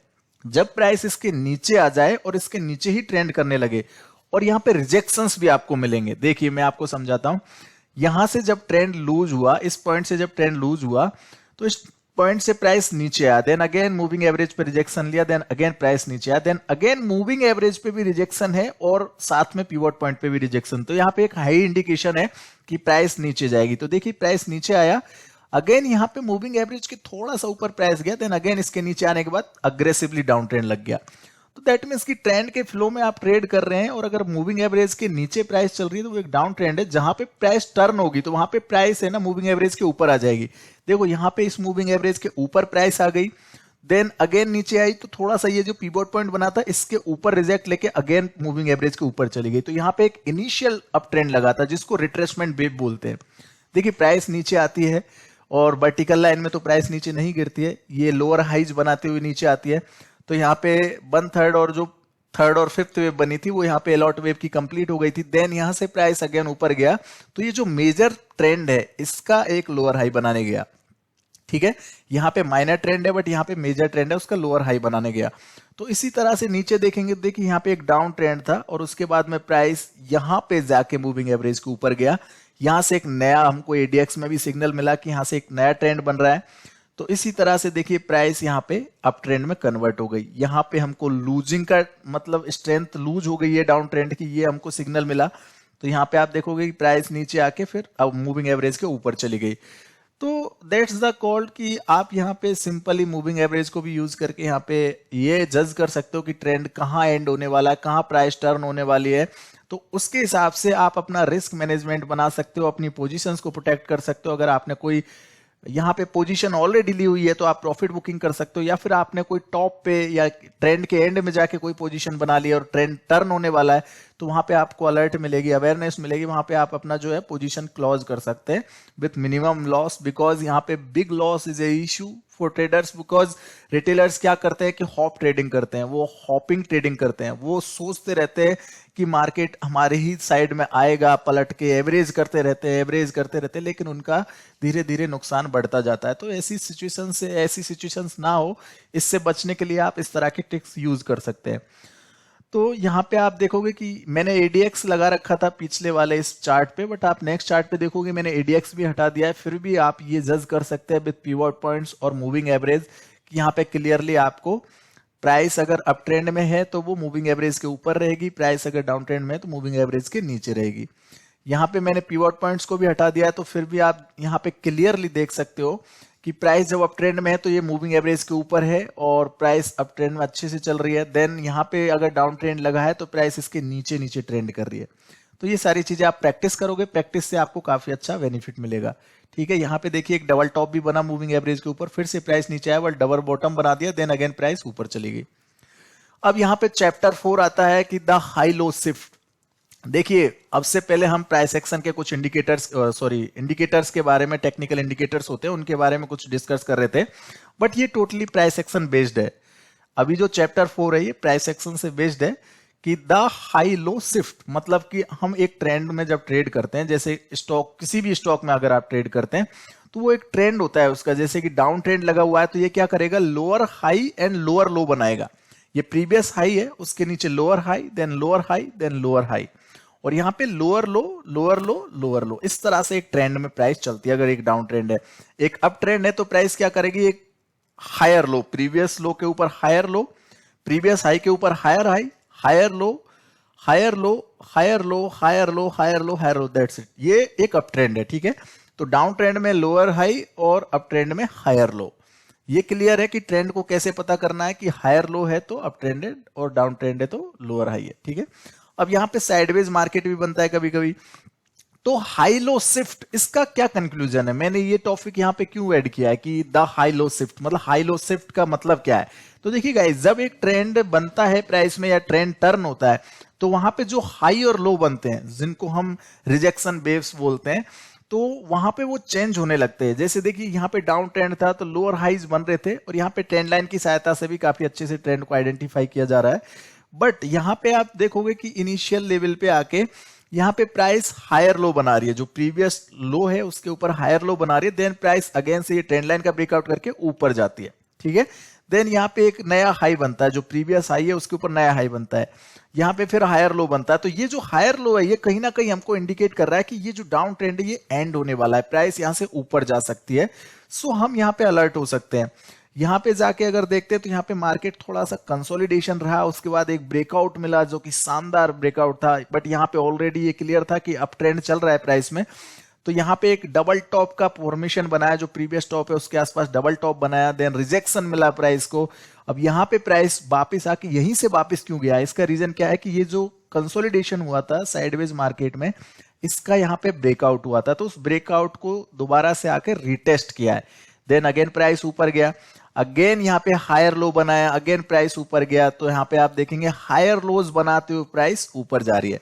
जब प्राइस इसके नीचे आ जाए और इसके नीचे ही ट्रेंड करने लगे, और यहां पे रिजेक्शंस भी आपको मिलेंगे। देखिए मैं आपको समझाता हूं, यहां से जब ट्रेंड लूज हुआ, इस पॉइंट से जब ट्रेंड लूज हुआ तो इस पॉइंट से प्राइस नीचे आया, देन अगेन मूविंग एवरेज पे रिजेक्शन लिया, देन अगेन प्राइस नीचे आया, देन अगेन मूविंग एवरेज पे भी रिजेक्शन है और साथ में पिवट पॉइंट पे भी रिजेक्शन। तो यहाँ पे एक हाई इंडिकेशन है कि प्राइस नीचे जाएगी। तो देखिए प्राइस नीचे आया, अगेन यहाँ पे मूविंग एवरेज के थोड़ा सा ऊपर प्राइस गया, देन अगेन इसके नीचे आने के बाद अग्रेसिवली डाउन ट्रेंड लग गया। तो दैट मींस कि ट्रेंड के फ्लो में आप ट्रेड कर रहे हैं, और अगर मूविंग एवरेज के नीचे प्राइस चल रही है तो वो एक डाउन ट्रेंड है। जहां पे प्राइस टर्न होगी तो वहां पे प्राइस है ना मूविंग एवरेज के ऊपर आ जाएगी। देखो यहाँ पे इस मूविंग एवरेज के ऊपर प्राइस आ गई, देन अगेन नीचे आई, तो थोड़ा सा ये जो पिवट पॉइंट बना था इसके ऊपर रिजेक्ट लेके अगेन मूविंग एवरेज के ऊपर चली गई। तो यहाँ पे एक इनिशियल अप ट्रेंड लगा था जिसको रिट्रेसमेंट वेव बोलते हैं। देखिए प्राइस नीचे आती है और वर्टिकल लाइन में तो प्राइस नीचे नहीं गिरती है, ये लोअर हाइज बनाते हुए नीचे आती है। तो यहाँ पे 1/3 और जो थर्ड और फिफ्थ वेव बनी थी वो यहाँ पे अलॉट वेव की कंप्लीट हो गई थी। देन यहाँ से प्राइस अगेन ऊपर गया, तो ये जो मेजर ट्रेंड है इसका एक लोअर हाई बनाने गया, ठीक है। यहाँ पे माइनर ट्रेंड है बट यहाँ पे मेजर ट्रेंड है, उसका लोअर हाई बनाने गया। तो इसी तरह से नीचे देखेंगे, देखिए यहाँ पे एक डाउन ट्रेंड था और उसके बाद में प्राइस यहाँ पे जाके मूविंग एवरेज के ऊपर गया। यहाँ से एक नया हमको एडीएक्स में भी सिग्नल मिला कि यहाँ से एक नया ट्रेंड बन रहा है। तो इसी तरह से देखिए प्राइस यहाँ पे अप ट्रेंड में कन्वर्ट हो गई। यहाँ पे हमको लूजिंग का मतलब स्ट्रेंथ लूज हो गई है डाउन ट्रेंड की, ये हमको सिग्नल मिला। तो यहाँ पे आप देखोगे कि प्राइस नीचे आके फिर अब मूविंग एवरेज के ऊपर चली गई। तो दैट्स द कॉल्ड कि आप यहाँ पे सिंपली मूविंग एवरेज को भी यूज करके यहाँ पे ये जज कर सकते हो कि ट्रेंड कहाँ एंड होने वाला है, कहाँ प्राइस टर्न होने वाली है। तो उसके हिसाब से आप अपना रिस्क मैनेजमेंट बना सकते हो, अपनी पोजीशंस को प्रोटेक्ट कर सकते हो। अगर आपने कोई यहाँ पे पोजीशन ऑलरेडी ली हुई है तो आप प्रॉफिट बुकिंग कर सकते हो, या फिर आपने कोई टॉप पे या ट्रेंड के एंड में जाके कोई पोजीशन बना ली और ट्रेंड टर्न होने वाला है तो वहां पे आपको अलर्ट मिलेगी, अवेयरनेस मिलेगी, वहां पे आप अपना जो है पोजीशन क्लोज कर सकते हैं विथ मिनिमम लॉस। बिकॉज यहाँ पे big loss is a issue for traders, because retailers क्या करते हैं कि हॉप ट्रेडिंग करते हैं, वो हॉपिंग ट्रेडिंग करते हैं, वो सोचते रहते हैं कि मार्केट हमारे ही साइड में आएगा, पलट के एवरेज करते रहते हैं, एवरेज करते रहते हैं, लेकिन उनका धीरे धीरे नुकसान बढ़ता जाता है। तो ऐसी सिचुएशंस ना हो, इससे बचने के लिए आप इस तरह के ट्रिक्स यूज कर सकते हैं। तो यहाँ पे आप देखोगे कि मैंने एडीएक्स लगा रखा था पिछले वाले इस चार्ट पे, बट आप नेक्स्ट चार्ट पे देखोगे मैंने एडीएक्स भी हटा दिया है। फिर भी आप ये जज कर सकते हैं विद पिवट पॉइंट्स और मूविंग एवरेज कि यहाँ पे क्लियरली आपको प्राइस अगर अप ट्रेंड में है तो वो मूविंग एवरेज के ऊपर रहेगी, प्राइस अगर डाउन ट्रेंड में है तो मूविंग एवरेज के नीचे रहेगी। यहाँ पे मैंने पिवट पॉइंट्स को भी हटा दिया है, तो फिर भी आप यहाँ पे क्लियरली देख सकते हो कि प्राइस जब अप ट्रेंड में है तो ये मूविंग एवरेज के ऊपर है और प्राइस अप ट्रेंड में अच्छे से चल रही है। देन यहाँ पे अगर डाउन ट्रेंड लगा है तो प्राइस इसके नीचे नीचे ट्रेंड कर रही है। तो ये सारी चीजें आप प्रैक्टिस करोगे, प्रैक्टिस से आपको काफी अच्छा बेनिफिट मिलेगा। ठीक है, यहाँ पे देखिए एक डबल टॉप भी बना मूविंग एवरेज के ऊपर, फिर से प्राइस नीचे आया, बट डबल बॉटम बना दिया, देन अगेन प्राइस ऊपर चली गई। अब यहाँ पे चैप्टर 4 आता है कि द हाई लो शिफ्ट। देखिए, अब से पहले हम प्राइस एक्शन के कुछ इंडिकेटर्स के बारे में, टेक्निकल इंडिकेटर्स होते हैं उनके बारे में कुछ डिस्कस कर रहे थे, बट ये टोटली प्राइस एक्शन बेस्ड है। अभी जो चैप्टर 4 है ये प्राइस एक्शन से बेस्ड है कि द हाई लो शिफ्ट मतलब कि हम एक ट्रेंड में जब ट्रेड करते हैं, जैसे स्टॉक, किसी भी स्टॉक में अगर आप ट्रेड करते हैं तो वो एक ट्रेंड होता है उसका, जैसे कि डाउन ट्रेंड लगा हुआ है तो ये क्या करेगा, lower high and lower low बनाएगा। ये प्रीवियस हाई है, उसके नीचे lower high, then lower high, then lower high, और यहाँ पे lower low lower low lower low, इस तरह से एक ट्रेंड में प्राइस चलती है। अगर एक डाउन ट्रेंड है, एक अप ट्रेंड है तो प्राइस क्या करेगी, एक हायर लो, प्रीवियस लो के ऊपर हायर लो, प्रीवियस हाई के ऊपर higher high, higher low, higher low, higher low, higher low, higher low, higher low, that's it. ये एक अप ट्रेंड है। ठीक है, तो डाउन ट्रेंड में लोअर हाई और अप ट्रेंड में हायर लो। ये क्लियर है कि ट्रेंड को कैसे पता करना है कि हायर लो है तो अप ट्रेंड है और डाउन ट्रेंड है तो लोअर हाई है। ठीक है, अब यहाँ पे साइडवेज मार्केट भी बनता है कभी कभी। तो हाई लो शिफ्ट, इसका क्या कंक्लूजन है, मैंने ये टॉपिक यहाँ पे क्यों ऐड किया है कि द हाई लो शिफ्ट, मतलब हाई लो शिफ्ट का मतलब क्या है। तो देखिए गाइस, जब एक ट्रेंड बनता है प्राइस में या ट्रेंड टर्न होता है तो वहां पे जो हाई और लो बनते हैं, जिनको हम रिजेक्शन वेव्स बोलते हैं, तो वहां पे वो चेंज होने लगते हैं। जैसे देखिए यहाँ पे डाउन ट्रेंड था तो लोअर हाईज बन रहे थे, और यहाँ पे ट्रेंड लाइन की सहायता से भी काफी अच्छे से ट्रेंड को आइडेंटिफाई किया जा रहा है। बट यहाँ पे आप देखोगे कि इनिशियल लेवल पे आके यहाँ पे प्राइस हायर लो बना रही है, जो प्रीवियस लो है उसके ऊपर हायर लो बना रही है, देन प्राइस अगेन से ये ट्रेंड लाइन का ब्रेकआउट करके ऊपर जाती है। ठीक है, देन यहाँ पे एक नया हाई बनता है, जो प्रीवियस हाई है उसके ऊपर नया हाई बनता है, यहाँ पे फिर हायर लो बनता है। तो ये जो हायर लो है ये कहीं ना कहीं हमको इंडिकेट कर रहा है कि ये जो डाउन ट्रेंड है ये एंड होने वाला है, प्राइस यहाँ से ऊपर जा सकती है। सो हम यहाँ पे अलर्ट हो सकते हैं। यहाँ पे जाके अगर देखते हैं तो यहाँ पे मार्केट थोड़ा सा कंसोलिडेशन रहा, उसके बाद एक ब्रेकआउट मिला जो कि शानदार ब्रेकआउट था, बट यहाँ पे ऑलरेडी ये क्लियर था कि अप ट्रेंड चल रहा है प्राइस में। तो यहाँ पे एक डबल टॉप का फॉर्मेशन बनाया, जो प्रीवियस टॉप है उसके आसपास डबल टॉप बनाया, देन रिजेक्शन मिला प्राइस को। अब यहाँ पे प्राइस वापिस आके यहीं से वापिस क्यों गया, इसका रीजन क्या है कि ये जो कंसोलिडेशन हुआ था साइडवेज मार्केट में, इसका यहाँ पे ब्रेकआउट हुआ था, तो उस ब्रेकआउट को दोबारा से आके रिटेस्ट किया है, देन अगेन प्राइस ऊपर गया, अगेन यहाँ पे हायर लो बनाया, अगेन प्राइस ऊपर गया। तो यहाँ पे आप देखेंगे हायर लोज बनाते हुए प्राइस ऊपर जा रही है।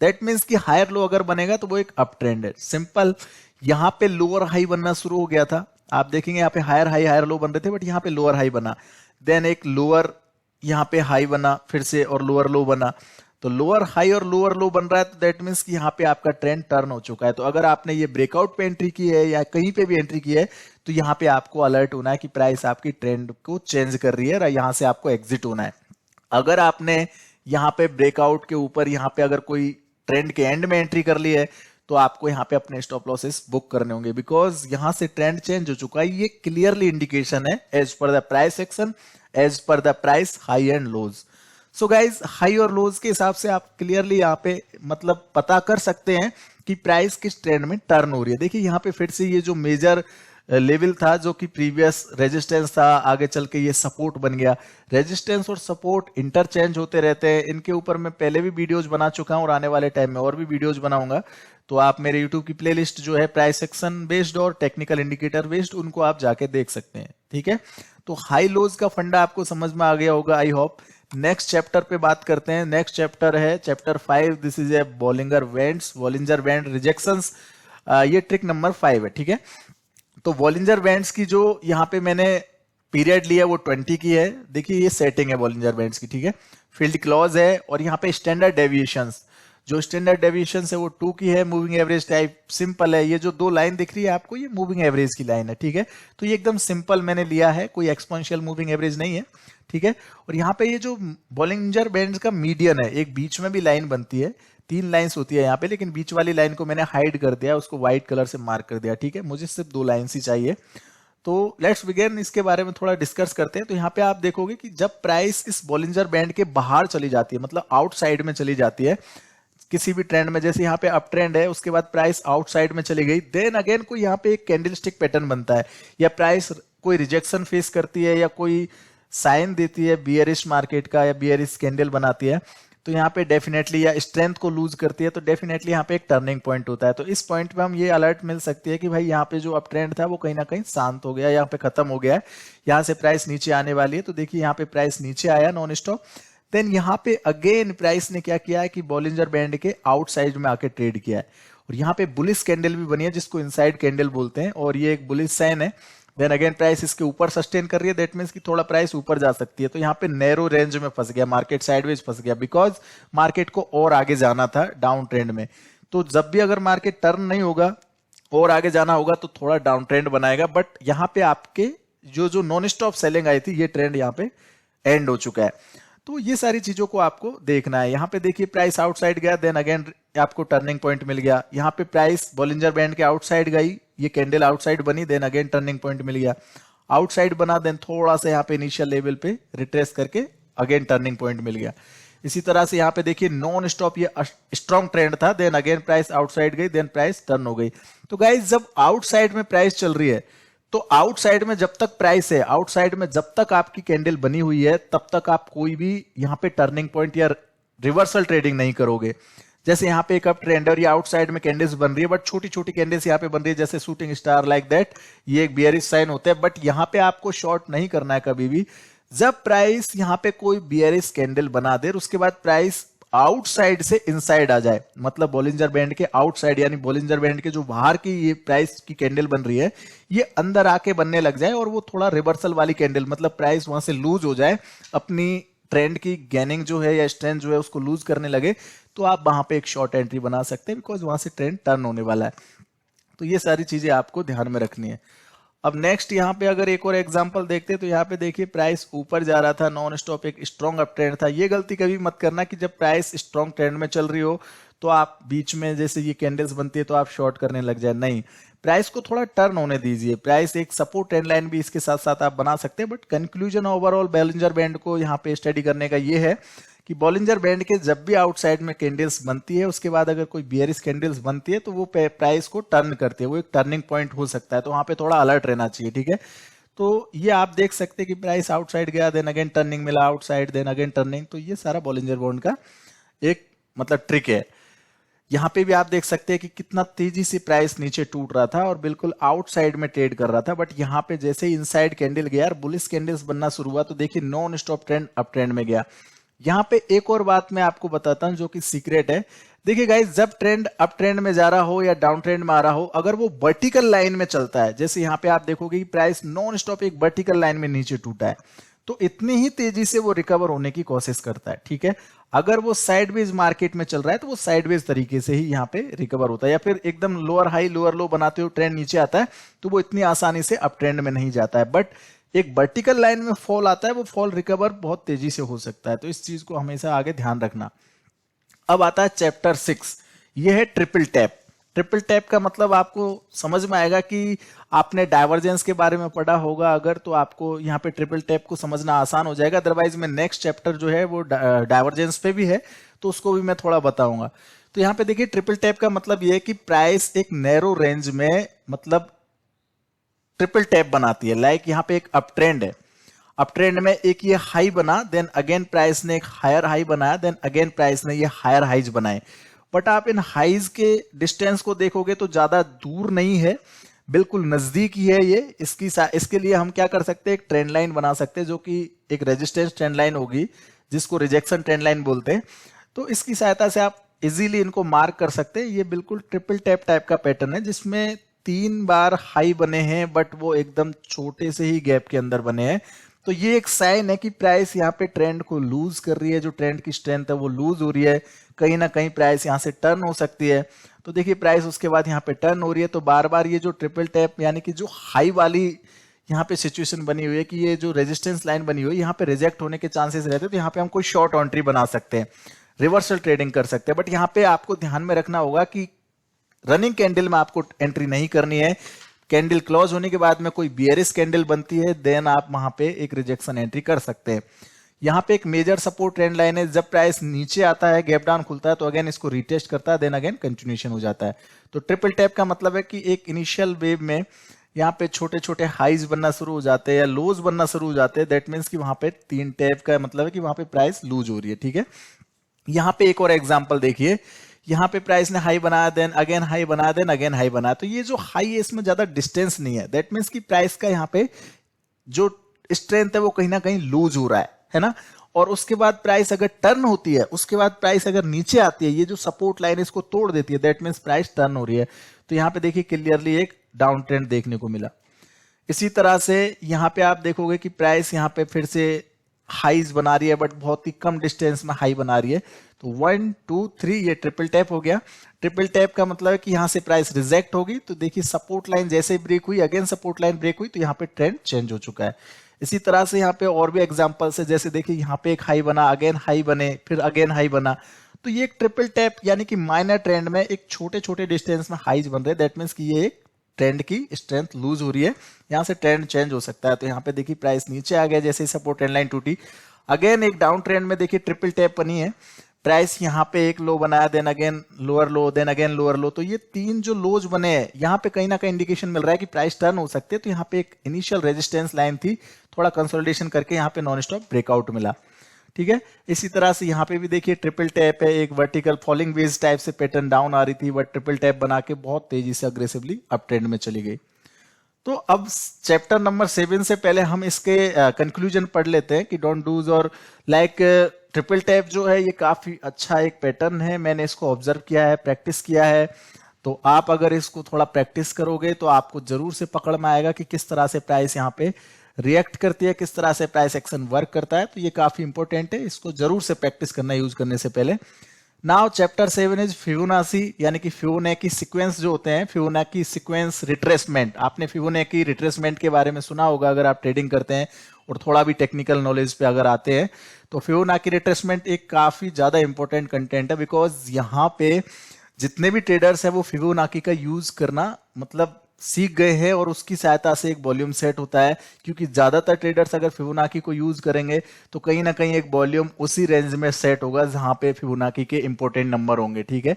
दैट मीन्स कि हायर लो अगर बनेगा तो वो एक अप ट्रेंड है, सिंपल। यहाँ पे लोअर हाई बनना शुरू हो गया था, आप देखेंगे यहाँ पे हायर हाई हायर लो बन रहे थे, बट यहाँ पे लोअर हाई बना, देन एक लोअर यहाँ पे हाई बना फिर से, और लोअर लो बना। तो लोअर हाई और लोअर लो बन रहा है, तो दैट मीन्स कि यहाँ पे आपका ट्रेंड टर्न हो चुका है। तो अगर आपने ये ब्रेकआउट पे एंट्री की है या कहीं पे भी एंट्री की है, तो यहाँ पे आपको अलर्ट होना है कि प्राइस आपकी ट्रेंड को चेंज कर रही है, यहाँ से आपको एग्जिट होना है। अगर आपने यहाँ पे ब्रेकआउट के ऊपर यहाँ पे अगर कोई ट्रेंड के एंड में एंट्री कर ली है, तो आपको यहाँ पे अपने स्टॉप लॉसेस बुक करने होंगे, बिकॉज यहाँ से ट्रेंड चेंज हो चुका है। ये क्लियरली इंडिकेशन है as per the price action, as per the price high and lows. So guys, high और लोज के हिसाब से आप क्लियरली यहाँ पे मतलब पता कर सकते हैं कि प्राइस किस ट्रेंड में टर्न हो रही है। देखिए यहाँ पे फिर से ये जो मेजर लेवल था, जो कि प्रीवियस रेजिस्टेंस था, आगे चल के ये सपोर्ट बन गया। रेजिस्टेंस और सपोर्ट इंटरचेंज होते रहते हैं, इनके ऊपर मैं पहले भी वीडियोज बना चुका हूं और आने वाले टाइम में और भी वीडियोज बनाऊंगा। तो आप मेरे यूट्यूब की प्लेलिस्ट जो है प्राइस एक्शन बेस्ड और टेक्निकल इंडिकेटर बेस्ड, उनको आप जाके देख सकते हैं। ठीक है, तो हाई लोज का फंडा आपको समझ में आ गया होगा, आई होप। नेक्स्ट चैप्टर पे बात करते हैं। नेक्स्ट चैप्टर है chapter 5, this is a Bollinger band rejections. ये ट्रिक नंबर 5 है। ठीक है, तो बॉलिंजर बैंड्स की जो यहाँ पे मैंने पीरियड लिया वो 20 की है। देखिए ये सेटिंग है बॉलिंजर बैंड्स की। ठीक है, फील्ड क्लॉज है और यहाँ पे स्टैंडर्ड डेविएशंस। जो स्टैंडर्ड डेविएशन है वो 2 की है, मूविंग एवरेज टाइप सिंपल है। ये जो 2 लाइन दिख रही है आपको, ये मूविंग एवरेज की लाइन है, ठीक है। तो ये एकदम सिंपल मैंने लिया है, कोई एक्सपोनेंशियल मूविंग एवरेज नहीं है, ठीक है। और यहाँ पे ये जो बॉलिंजर बैंड का मीडियन है, एक बीच में भी लाइन बनती है, 3 लाइंस होती है यहाँ पे, लेकिन बीच वाली लाइन को मैंने हाइड कर दिया, उसको व्हाइट कलर से मार्क कर दिया, ठीक है। मुझे सिर्फ 2 लाइंस ही चाहिए। तो लेट्स बिगिन, इसके बारे में थोड़ा डिस्कस करते हैं। तो यहाँ पे आप देखोगे कि जब प्राइस इस बॉलिंजर बैंड के बाहर चली जाती है, मतलब आउटसाइड में चली जाती है किसी भी ट्रेंड में, जैसे यहाँ पे अप ट्रेंड है, उसके बाद प्राइस आउटसाइड में चली गई, देन अगेन कोई यहाँ पे एक कैंडलस्टिक पैटर्न बनता है, या प्राइस कोई रिजेक्शन फेस करती है, या कोई साइन देती है बियरिश मार्केट का, या बियरिश कैंडल बनाती है, तो यहाँ पे डेफिनेटली, या स्ट्रेंथ को लूज करती है, तो डेफिनेटली यहाँ पे एक टर्निंग पॉइंट होता है। तो इस पॉइंट पे हम ये अलर्ट मिल सकती है कि भाई यहाँ पे जो अप ट्रेंड था वो कहीं ना कहीं शांत हो गया, यहाँ पे खत्म हो गया है, यहाँ से प्राइस नीचे आने वाली है। तो देखिए यहाँ पे प्राइस नीचे आया नॉन स्टॉप, देन यहाँ पे अगेन प्राइस ने क्या किया है कि बॉलिंजर बैंड के आउटसाइड में आके ट्रेड किया है, और यहाँ पे बुलिश कैंडल भी बनी है जिसको इनसाइड कैंडल बोलते हैं, और ये एक बुलिश साइन है। देन अगेन प्राइस इसके ऊपर सस्टेन कर रही है, दैट मींस कि थोड़ा प्राइस ऊपर जा सकती है। तो यहाँ पे नैरो रेंज में फंस गया मार्केट, साइडवेज फंस गया, बिकॉज मार्केट को और आगे जाना था डाउन ट्रेंड में। तो जब भी अगर मार्केट टर्न नहीं होगा और आगे जाना होगा तो थोड़ा डाउन ट्रेंड बनाएगा, बट यहाँ पे आपके जो नॉन स्टॉप सेलिंग आई थी, ये ट्रेंड यहाँ पे एंड हो चुका है। तो ये सारी चीजों को आपको देखना है। यहाँ पे देखिए प्राइस आउटसाइड गया, देन अगेन आपको टर्निंग पॉइंट मिल गया। यहाँ पे प्राइस बॉलिंजर बैंड के आउटसाइड गई, ये कैंडल आउटसाइड बनी, देन अगेन टर्निंग पॉइंट मिल गया। आउटसाइड बना, देन थोड़ा सा यहाँ पे इनिशियल लेवल पे रिट्रेस करके अगेन टर्निंग पॉइंट मिल गया। इसी तरह से यहाँ पे देखिए नॉन स्टॉप ये स्ट्रॉन्ग ट्रेंड था, देन अगेन प्राइस आउटसाइड गई, देन प्राइस टर्न हो गई। तो गाइस जब आउटसाइड में प्राइस चल रही है, तो आउटसाइड में जब तक प्राइस है, आउटसाइड में जब तक आपकी कैंडल बनी हुई है, तब तक आप कोई भी यहाँ पे टर्निंग पॉइंट या रिवर्सल ट्रेडिंग नहीं करोगे। जैसे यहाँ पे एक अप ट्रेंड और ये आउटसाइड में कैंडल्स बन रही है, बट छोटी छोटी कैंडल्स यहाँ पे बन रही है, जैसे शूटिंग स्टार लाइक दैट, ये एक बियरिश साइन होता है। बट यहाँ पे आपको शॉर्ट नहीं करना है कभी भी। जब प्राइस यहाँ पे कोई बियरिश कैंडल बना दे, उसके बाद प्राइस आउटसाइड से इनसाइड आ जाए, मतलब बॉलिंजर बैंड के आउटसाइड, यानी बॉलिंजर बैंड के जो बाहर की ये प्राइस की कैंडल बन रही है, ये अंदर आके बनने लग जाए, और वो थोड़ा रिवर्सल वाली कैंडल, मतलब प्राइस वहां से लूज हो जाए, अपनी ट्रेंड की गेनिंग जो है या स्ट्रेंथ जो है उसको लूज करने लगे, तो आप वहां पे एक शॉर्ट एंट्री बना सकते हैं, बिकॉज वहां से ट्रेंड टर्न होने वाला है। तो ये सारी चीजें आपको ध्यान में रखनी है। अब नेक्स्ट यहाँ पे अगर एक और एग्जांपल देखते हैं, तो यहाँ पे देखिए प्राइस ऊपर जा रहा था, नॉन स्टॉप एक स्ट्रॉन्ग अप ट्रेंड था। ये गलती कभी मत करना कि जब प्राइस स्ट्रॉन्ग ट्रेंड में चल रही हो तो आप बीच में जैसे ये कैंडल्स बनती है तो आप शॉर्ट करने लग जाए, नहीं, प्राइस को थोड़ा टर्न होने दीजिए। प्राइस एक सपोर्ट ट्रेंड लाइन भी इसके साथ साथ आप बना सकते हैं, but conclusion overall Bollinger band को यहाँ पे स्टडी करने का ये है कि बॉलिंजर बैंड के जब भी आउटसाइड में कैंडल्स बनती है, उसके बाद अगर कोई बियरिश कैंडल्स बनती है, तो वो प्राइस को टर्न करती है, वो एक टर्निंग पॉइंट हो सकता है, तो वहां पे थोड़ा अलर्ट रहना चाहिए, ठीक है। तो ये आप देख सकते हैं कि प्राइस आउटसाइड गया, देन अगेन टर्निंग मिला, आउटसाइड देन अगेन टर्निंग। तो ये सारा बॉलिंजर बैंड का एक मतलब ट्रिक है। यहाँ पे भी आप देख सकते हैं कि कितना तेजी से प्राइस नीचे टूट रहा था और बिल्कुल आउटसाइड में ट्रेड कर रहा था, बट यहाँ पे जैसे ही इनसाइड कैंडल गया और बुलिश कैंडल्स बनना शुरू हुआ, तो देखिए non stop trend up trend में गया। यहाँ पे एक और बात मैं आपको बताता हूं जो कि सीक्रेट है। देखिए गाइस, जब ट्रेंड अप ट्रेंड में जा रहा हो या डाउन ट्रेंड में आ रहा हो, अगर वो वर्टिकल लाइन में चलता है, जैसे यहाँ पे आप देखोगे कि प्राइस नॉन स्टॉप एक वर्टिकल लाइन में नीचे टूटा है, तो इतनी ही तेजी से वो रिकवर होने की कोशिश करता है, ठीक है। अगर वो साइडवेज मार्केट में चल रहा है तो वो साइडवेज तरीके से ही यहाँ पे रिकवर होता है, या फिर एकदम लोअर हाई लोअर लो बनाते हुए ट्रेंड नीचे आता है, तो वो इतनी आसानी से अप ट्रेंड में नहीं जाता है। बट एक वर्टिकल लाइन में फॉल आता है, वो फॉल रिकवर बहुत तेजी से हो सकता है, तो इस चीज को हमेशा आगे ध्यान रखना। अब आता है चैप्टर 6, ये है ट्रिपल टैप। ट्रिपल टैप का मतलब आपको समझ में आएगा कि आपने डाइवर्जेंस के बारे में पढ़ा होगा अगर, तो आपको यहाँ पे ट्रिपल टैप को समझना आसान हो जाएगा। अदरवाइज में नेक्स्ट चैप्टर जो है वो डाइवर्जेंस पे भी है, तो उसको भी मैं थोड़ा बताऊंगा। तो यहाँ पे देखिए ट्रिपल टैप का मतलब ये है कि प्राइस एक नैरो रेंज में मतलब ट्रिपल टैप बनाती है। लाइक यहाँ पे एक अप ट्रेंड है, अप ट्रेंड में एक ये हाई बना, देन अगेन प्राइस ने एक हायर हाई बनाया, देन अगेन प्राइस ने ये हायर हाइज बनाए। बट आप इन हाइज के डिस्टेंस को देखोगे तो ज्यादा दूर नहीं है, बिल्कुल नजदीक ही है ये। इसके लिए हम क्या कर सकते हैं, एक ट्रेंड लाइन बना सकते हैं जो कि एक रेजिस्टेंस ट्रेंड लाइन होगी, जिसको रिजेक्शन ट्रेंड लाइन बोलते हैं। तो इसकी सहायता से आप इजीली इनको मार्क कर सकते हैं। ये बिल्कुल ट्रिपल टैप टाइप का पैटर्न है, जिसमें 3 बार हाई बने हैं, बट वो एकदम छोटे से ही गैप के अंदर बने हैं। तो ये एक साइन है कि प्राइस यहाँ पे ट्रेंड को लूज कर रही है, जो ट्रेंड की स्ट्रेंथ है वो लूज हो रही है, कहीं ना कहीं प्राइस यहाँ से टर्न हो सकती है। तो देखिए प्राइस उसके बाद यहाँ पे टर्न हो रही है, तो बार बार ये जो ट्रिपल टैप यानी कि जो हाई वाली यहाँ पे सिचुएशन बनी हुई है कि ये जो रेजिस्टेंस लाइन बनी हुई है यहाँ पे रिजेक्ट होने के चांसेस रहते हैं, तो यहाँ पे हम कोई शॉर्ट एंट्री बना सकते हैं, रिवर्सल ट्रेडिंग कर सकते हैं। बट यहाँ पे आपको ध्यान में रखना होगा कि रनिंग कैंडल में आपको एंट्री नहीं करनी है। कैंडल क्लोज होने के बाद में कोई बियरिश कैंडल बनती है, देन आप वहां पे एक रिजेक्शन एंट्री कर सकते हैं। यहाँ पे एक मेजर सपोर्ट ट्रेंड लाइन है, जब प्राइस नीचे आता है, गैप डाउन खुलता है, तो अगेन इसको रिटेस्ट करता है, देन अगेन कंटिन्यूएशन हो जाता है। तो ट्रिपल टैप का मतलब है कि एक इनिशियल वेव में यहाँ पे छोटे छोटे हाइज बनना शुरू हो जाते हैं या लोज बनना शुरू हो जाते हैं, दैट मीन्स कि वहां पे 3 टैप का मतलब है कि वहां पे प्राइस लूज हो रही है। ठीक है, यहाँ पे एक और एग्जांपल देखिए, यहाँ पे प्राइस ने हाई बनाया, देन अगेन हाई बनाया, देन अगेन हाई बनाया, तो ये जो हाई है इसमें ज्यादा डिस्टेंस नहीं है, दैट मीन्स कि प्राइस का यहाँ पे जो स्ट्रेंथ है वो कहीं ना कहीं लूज हो रहा है ना। और उसके बाद प्राइस अगर टर्न होती है, उसके बाद प्राइस अगर नीचे आती है, ये जो सपोर्ट लाइन है इसको तोड़ देती है, दैट मीन्स प्राइस टर्न हो रही है। तो यहाँ पे देखिए क्लियरली एक डाउन ट्रेंड देखने को मिला। इसी तरह से यहाँ पे आप देखोगे कि प्राइस यहाँ पे फिर से हाईज बना रही है, बट बहुत ही कम डिस्टेंस में हाई बना रही है। तो 1 2 3 ये ट्रिपल टैप हो गया। ट्रिपल टैप का मतलब है कि यहाँ से प्राइस रिजेक्ट होगी, तो देखिए सपोर्ट लाइन जैसे ही ब्रेक हुई, अगेन सपोर्ट लाइन ब्रेक हुई, तो यहाँ पे ट्रेंड चेंज हो चुका है। इसी तरह से यहाँ पे और भी एग्जांपल्स है, जैसे देखिए यहाँ पे एक हाई बना, अगेन हाई बने, फिर अगेन हाई बना, तो ये एक ट्रिपल टैप यानी कि माइनर ट्रेंड में एक छोटे छोटे डिस्टेंस में हाईज बन रहे हैं, दैट मीन्स कि ये एक ट्रेंड की स्ट्रेंथ लूज हो रही है, यहाँ से ट्रेंड चेंज हो सकता है। तो यहाँ पे देखिए प्राइस नीचे आ गया, जैसे ही सपोर्ट ट्रेंड लाइन टूटी, अगेन एक डाउन ट्रेंड में देखिए ट्रिपल टैप बनी है, प्राइस यहाँ पे एक लो बनाया, then again lower low, then again lower low, तो ये 3 जो लोज बने हैं यहाँ पे कहीं ना कहीं इंडिकेशन मिल रहा है कि प्राइस टर्न हो सकते हैं। तो यहाँ पे एक इनिशियल रेजिस्टेंस लाइन थी, थोड़ा कंसोलिडेशन करके यहाँ पे नॉन स्टॉप ब्रेकआउट मिला। ठीक है, इसी तरह से यहाँ पे भी देखिए ट्रिपल टैप है, एक वर्टिकल फॉलिंग वेज टाइप से पैटर्न डाउन आ रही थी, बट ट्रिपल टैप बना के बहुत तेजी से अग्रेसिवली अप ट्रेंड में चली गई। तो अब चैप्टर नंबर 7 से पहले हम इसके कंक्लूजन पढ़ लेते हैं कि डोंट डूज और लाइक ट्रिपल टैप जो है ये काफी अच्छा एक पैटर्न है, मैंने इसको ऑब्जर्व किया है, प्रैक्टिस किया है। तो आप अगर इसको थोड़ा प्रैक्टिस करोगे तो आपको जरूर से पकड़ में आएगा कि किस तरह से प्राइस यहाँ पे रिएक्ट करती है, किस तरह से प्राइस एक्शन वर्क करता है। तो ये काफी इंपॉर्टेंट है, इसको जरूर से प्रैक्टिस करना यूज करने से पहले। नाउ चैप्टर 7 इज फिबोनाची, यानी कि फिबोनाची सीक्वेंस जो होते हैं, फिबोनाची सीक्वेंस रिट्रेसमेंट। आपने फिबोनाची रिट्रेसमेंट के बारे में सुना होगा अगर आप ट्रेडिंग करते हैं और थोड़ा भी टेक्निकल नॉलेज पे अगर आते हैं। तो फिबोनाची रिट्रेसमेंट एक काफी ज्यादा इंपॉर्टेंट कंटेंट है, बिकॉज यहाँ पे जितने भी ट्रेडर्स हैं वो फिबोनाची का यूज करना मतलब सीख गए हैं और उसकी सहायता से एक वॉल्यूम सेट होता है। क्योंकि ज्यादातर ट्रेडर्स अगर फिबोनाची को यूज करेंगे तो कहीं ना कहीं एक वॉल्यूम उसी रेंज में सेट होगा जहां पे फिबोनाची के इंपॉर्टेंट नंबर होंगे। ठीक है,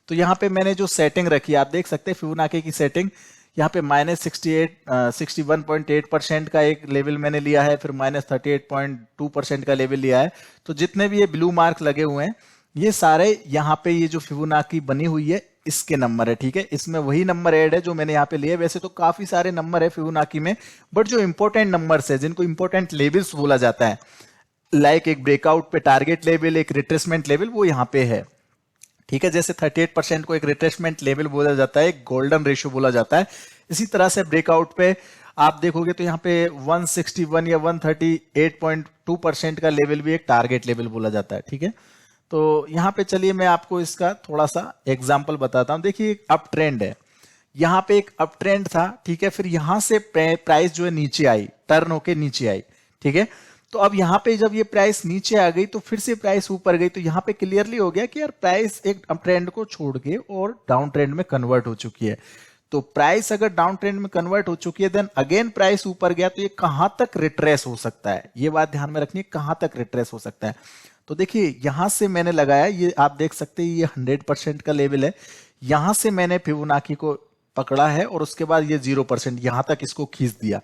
तो यहाँ पे मैंने जो सेटिंग रखी है आप देख सकते हैं फिबोनाची की सेटिंग, यहाँ पे -61.8% का एक लेवल मैंने लिया है, फिर -38.2% का लेवल लिया है। तो जितने भी ये ब्लू मार्क लगे हुए हैं ये सारे यहाँ पे ये जो फिबोनाची बनी हुई है इसके नंबर है। ठीक है, इसमें वही नंबर ऐड है जो मैंने यहाँ पे लिए। वैसे तो काफी सारे नंबर है फिबोनाची में, बट जो इंपॉर्टेंट नंबर्स है जिनको इंपॉर्टेंट लेवल्स बोला जाता है, लाइक एक ब्रेकआउट पे टारगेट लेवल, एक रिट्रेसमेंट लेवल, वो यहाँ पे है। ठीक है, जैसे 38% को एक रिट्रेसमेंट लेवल बोला जाता है, एक गोल्डन रेशियो बोला जाता है। इसी तरह से ब्रेकआउट पे आप देखोगे तो यहाँ पे 161 या 138.2% का लेवल भी एक टारगेट लेवल बोला जाता है। ठीक है, तो यहाँ पे चलिए मैं आपको इसका थोड़ा सा एग्जाम्पल बताता हूँ। देखिए एक अप ट्रेंड है, यहाँ पे एक अप ट्रेंड था। ठीक है, फिर यहाँ से प्राइस जो है नीचे आई, टर्न होके नीचे आई। ठीक है, तो अब यहाँ पे जब ये प्राइस नीचे आ गई तो फिर से प्राइस ऊपर गई, तो यहाँ पे क्लियरली हो गया कि यार प्राइस एक अप ट्रेंड को छोड़ के और डाउन ट्रेंड में कन्वर्ट हो चुकी है। तो प्राइस अगर डाउन ट्रेंड में कन्वर्ट हो चुकी है, देन अगेन प्राइस ऊपर गया, तो ये कहां तक रिट्रेस हो सकता है, ये बात ध्यान में रखनी है, कहां तक रिट्रेस हो सकता है। तो देखिए यहां से मैंने लगाया, ये आप देख सकते हैं ये 100% का लेवल है। यहां से मैंने फिबोनाची को पकड़ा है और उसके बाद ये 0% यहां तक इसको खींच दिया,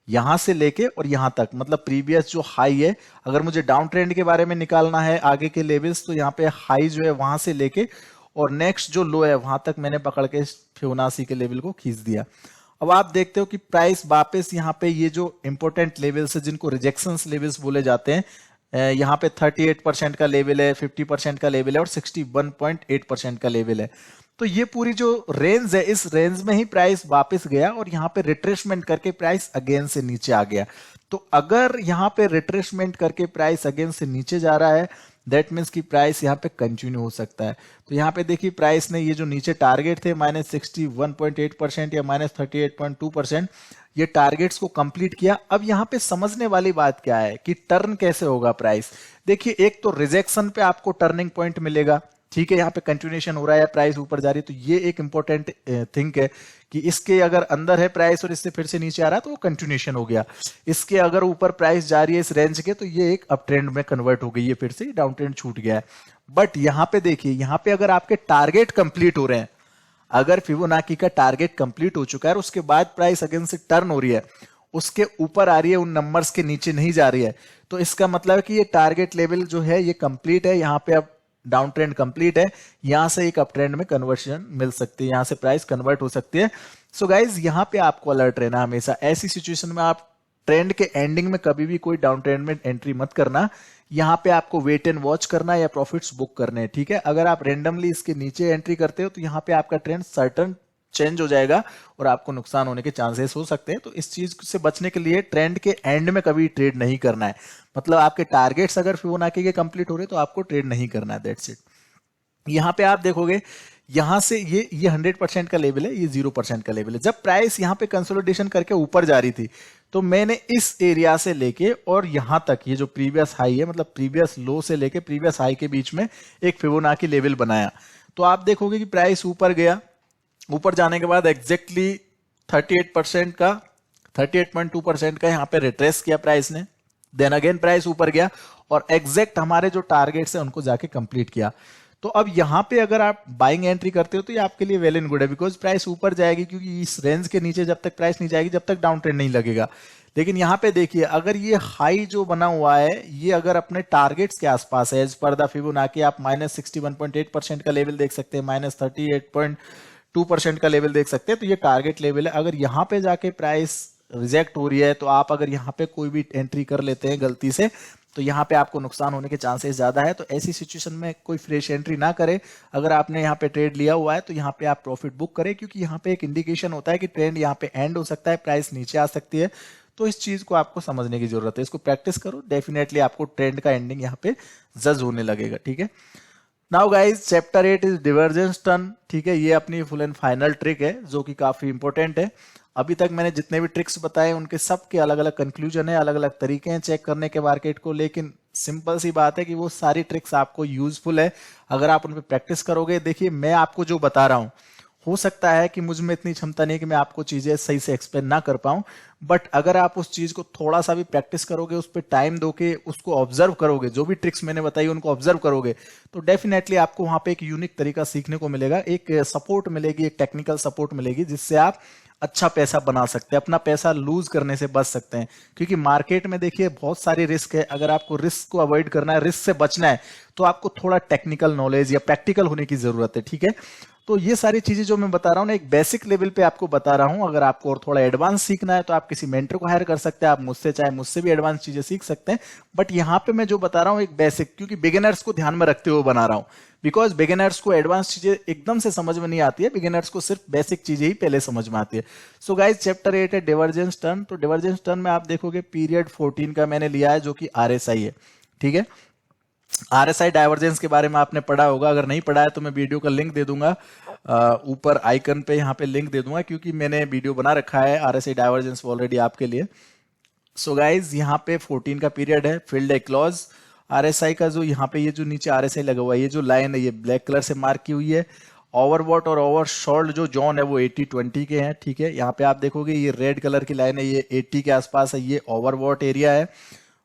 यहां से लेके और यहां तक, मतलब प्रीवियस जो हाई है, अगर मुझे डाउन ट्रेंड के बारे में निकालना है आगे के लेवल्स, तो यहाँ पे हाई जो है वहां से लेके और नेक्स्ट जो लो है वहां तक मैंने पकड़ के फिबोनाची के लेवल को खींच दिया। अब आप देखते हो कि प्राइस वापस यहाँ पे ये जो इंपॉर्टेंट लेवल्स है जिनको रिजेक्शंस लेवल्स बोले जाते हैं, यहाँ पे 38% का लेवल है, 50% का लेवल है और 61.8% का लेवल है। तो ये पूरी जो रेंज है, इस रेंज में ही प्राइस वापस गया और यहाँ पे रिट्रेसमेंट करके प्राइस अगेन से नीचे आ गया। तो अगर यहाँ पे रिट्रेसमेंट करके प्राइस अगेन से नीचे जा रहा है, दैट मीन्स कि प्राइस यहाँ पे कंटिन्यू हो सकता है। तो यहाँ पे देखिए प्राइस ने ये जो नीचे टारगेट थे -61.8% या -38.2%, ये टारगेट्स को कंप्लीट किया। अब यहाँ पे समझने वाली बात क्या है कि टर्न कैसे होगा प्राइस। देखिए एक तो रिजेक्शन पे आपको टर्निंग पॉइंट मिलेगा, ठीक है, यहाँ पे कंटिन्यूएशन हो रहा है, प्राइस ऊपर जा रही है, तो ये एक इंपॉर्टेंट थिंग है कि इसके अगर अंदर है प्राइस और इससे फिर से नीचे आ रहा है तो वो कंटिन्यूएशन हो गया। इसके अगर ऊपर प्राइस जा रही है इस रेंज के, तो ये एक अप ट्रेंड में कन्वर्ट हो गई है, फिर से डाउन ट्रेंड छूट गया है। बट यहाँ पे देखिए, यहाँ पे अगर आपके टारगेट कंप्लीट हो रहे हैं, अगर फिबोनाची का टारगेट कंप्लीट हो चुका है और उसके बाद प्राइस अगेन से टर्न हो रही है, उसके ऊपर आ रही है, उन नंबर्स के नीचे नहीं जा रही है, तो इसका मतलब है कि ये टारगेट लेवल जो है ये कंप्लीट है। यहाँ पे अब डाउन ट्रेंड कंप्लीट है, यहां से एक अप ट्रेंड में कन्वर्शन मिल सकती है, यहां से प्राइस कन्वर्ट हो सकती है। सो गाइज यहाँ पे आपको अलर्ट रहना हमेशा। ऐसी सिचुएशन में आप ट्रेंड के एंडिंग में कभी भी कोई डाउन ट्रेंड में एंट्री मत करना। यहाँ पे आपको वेट एंड वॉच करना या प्रॉफिट्स बुक करने हैं, ठीक है। अगर आप रेंडमली इसके नीचे एंट्री करते हो तो यहाँ पे आपका ट्रेंड सर्टन चेंज हो जाएगा और आपको नुकसान होने के चांसेस हो सकते हैं। तो इस चीज से बचने के लिए ट्रेंड के एंड में कभी ट्रेड नहीं करना है। मतलब आपके टारगेट्स अगर फिबोनाची के कंप्लीट हो रहे तो आपको ट्रेड नहीं करना है, दैट्स इट। यहाँ पे आप देखोगे, यहां से ये 100% का लेवल है, ये 0% का लेवल है। जब प्राइस यहाँ पे कंसोलिडेशन करके ऊपर जा रही थी तो मैंने इस एरिया से लेके और यहां तक, ये जो प्रीवियस हाई है, मतलब प्रीवियस लो से लेके प्रीवियस हाई के बीच में एक फिबोनाची लेवल बनाया। तो आप देखोगे कि प्राइस ऊपर गया, ऊपर जाने के बाद एग्जैक्टली 38.2% का यहाँ पे रिट्रेस किया प्राइस ने। देन अगेन प्राइस ऊपर गया और एग्जैक्ट हमारे जो टारगेट्स है उनको जाके कंप्लीट किया। तो अब यहाँ पे अगर आप बाइंग एंट्री करते हो तो ये आपके लिए वेल एंड गुड है, बिकॉज प्राइस ऊपर जाएगी, क्योंकि इस रेंज के नीचे जब तक प्राइस नहीं जाएगी जब तक डाउन ट्रेंड नहीं लगेगा। लेकिन यहाँ पे देखिए, अगर ये हाई जो बना हुआ है ये अगर अपने टारगेट्स के आसपास है, एज पर द फिबोनाची, आप -61.8% का लेवल देख सकते हैं, -38.2% का लेवल देख सकते हैं, तो ये टारगेट लेवल है। अगर यहाँ पे जाके प्राइस रिजेक्ट हो रही है तो आप अगर यहाँ पे कोई भी एंट्री कर लेते हैं गलती से, तो यहाँ पे आपको नुकसान होने के चांसेस ज्यादा है। तो ऐसी सिचुएशन में कोई फ्रेश एंट्री ना करें। अगर आपने यहाँ पे ट्रेड लिया हुआ है तो यहाँ पे आप प्रॉफिट बुक करें, क्योंकि यहाँ पे एक इंडिकेशन होता है कि ट्रेंड यहाँ पे एंड हो सकता है, प्राइस नीचे आ सकती है। तो इस चीज को आपको समझने की जरूरत है, इसको प्रैक्टिस करो, डेफिनेटली आपको ट्रेंड का एंडिंग यहाँ पे जज होने लगेगा, ठीक है। Now guys, chapter 8 is divergence turn, ठीक है। ये अपनी फुल एंड फाइनल ट्रिक है जो कि काफी इंपॉर्टेंट है। अभी तक मैंने जितने भी ट्रिक्स बताए उनके सब के अलग अलग कंक्लूजन है, अलग अलग तरीके हैं चेक करने के मार्केट को, लेकिन सिंपल सी बात है कि वो सारी ट्रिक्स आपको यूजफुल है अगर आप उन पर प्रैक्टिस करोगे। देखिए मैं आपको जो बता रहा हूँ, हो सकता है कि मुझ में इतनी क्षमता नहीं है कि मैं आपको चीजें सही से एक्सप्लेन ना कर पाऊं, बट अगर आप उस चीज को थोड़ा सा भी प्रैक्टिस करोगे, उस पर टाइम दोगे, उसको ऑब्जर्व करोगे, जो भी ट्रिक्स मैंने बताई उनको ऑब्जर्व करोगे, तो डेफिनेटली आपको वहां पे एक यूनिक तरीका सीखने को मिलेगा, एक सपोर्ट मिलेगी, एक टेक्निकल सपोर्ट मिलेगी, जिससे आप अच्छा पैसा बना सकते हैं, अपना पैसा लूज करने से बच सकते हैं। क्योंकि मार्केट में देखिए बहुत सारी रिस्क है, अगर आपको रिस्क को अवॉइड करना है, रिस्क से बचना है, तो आपको थोड़ा टेक्निकल नॉलेज या प्रैक्टिकल होने की जरूरत है, ठीक है। तो ये सारी चीजें जो मैं बता रहा हूँ ना, एक बेसिक लेवल पे आपको बता रहा हूँ। अगर आपको और थोड़ा एडवांस सीखना है तो आप किसी मेंटर को हायर कर सकते हैं, आप मुझसे चाहे मुझसे भी एडवांस चीजें सीख सकते हैं। बट यहाँ पे मैं जो बता रहा हूँ एक बेसिक, क्योंकि बिगिनर्स को ध्यान में रखते हुए बना रहा हूँ, बिकॉज बिगिनर्स को एडवांस चीजें एकदम से समझ में नहीं आती है, बिगिनर्स को सिर्फ बेसिक चीजें ही पहले समझ में आती है। सो गाइज, चैप्टर 8 है डिवर्जेंस टर्न। तो डिवर्जेंस टर्न में आप देखोगे पीरियड 14 का मैंने लिया है, जो कि RSI है, ठीक है। RSI डाइवर्जेंस के बारे में आपने पढ़ा होगा, अगर नहीं पढ़ा है तो मैं वीडियो का लिंक दे दूंगा, ऊपर आइकन पे यहाँ पे लिंक दे दूंगा, क्योंकि मैंने वीडियो बना रखा है RSI डाइवर्जेंस ऑलरेडी आपके लिए। सो गाइज, यहाँ पे 14 का पीरियड है, फील्ड है क्लॉज। RSI का जो यहाँ पे ये जो नीचे RSI लगा हुआ है, ये जो लाइन है ये ब्लैक कलर से मार्क की हुई है। ओवरबॉट और ओवरशॉल्ड जो जोन है वो 80-20 के हैं, ठीक है। यहाँ पे आप देखोगे ये रेड कलर की लाइन है, ये 80 के आसपास है, ये ओवरबॉट एरिया है,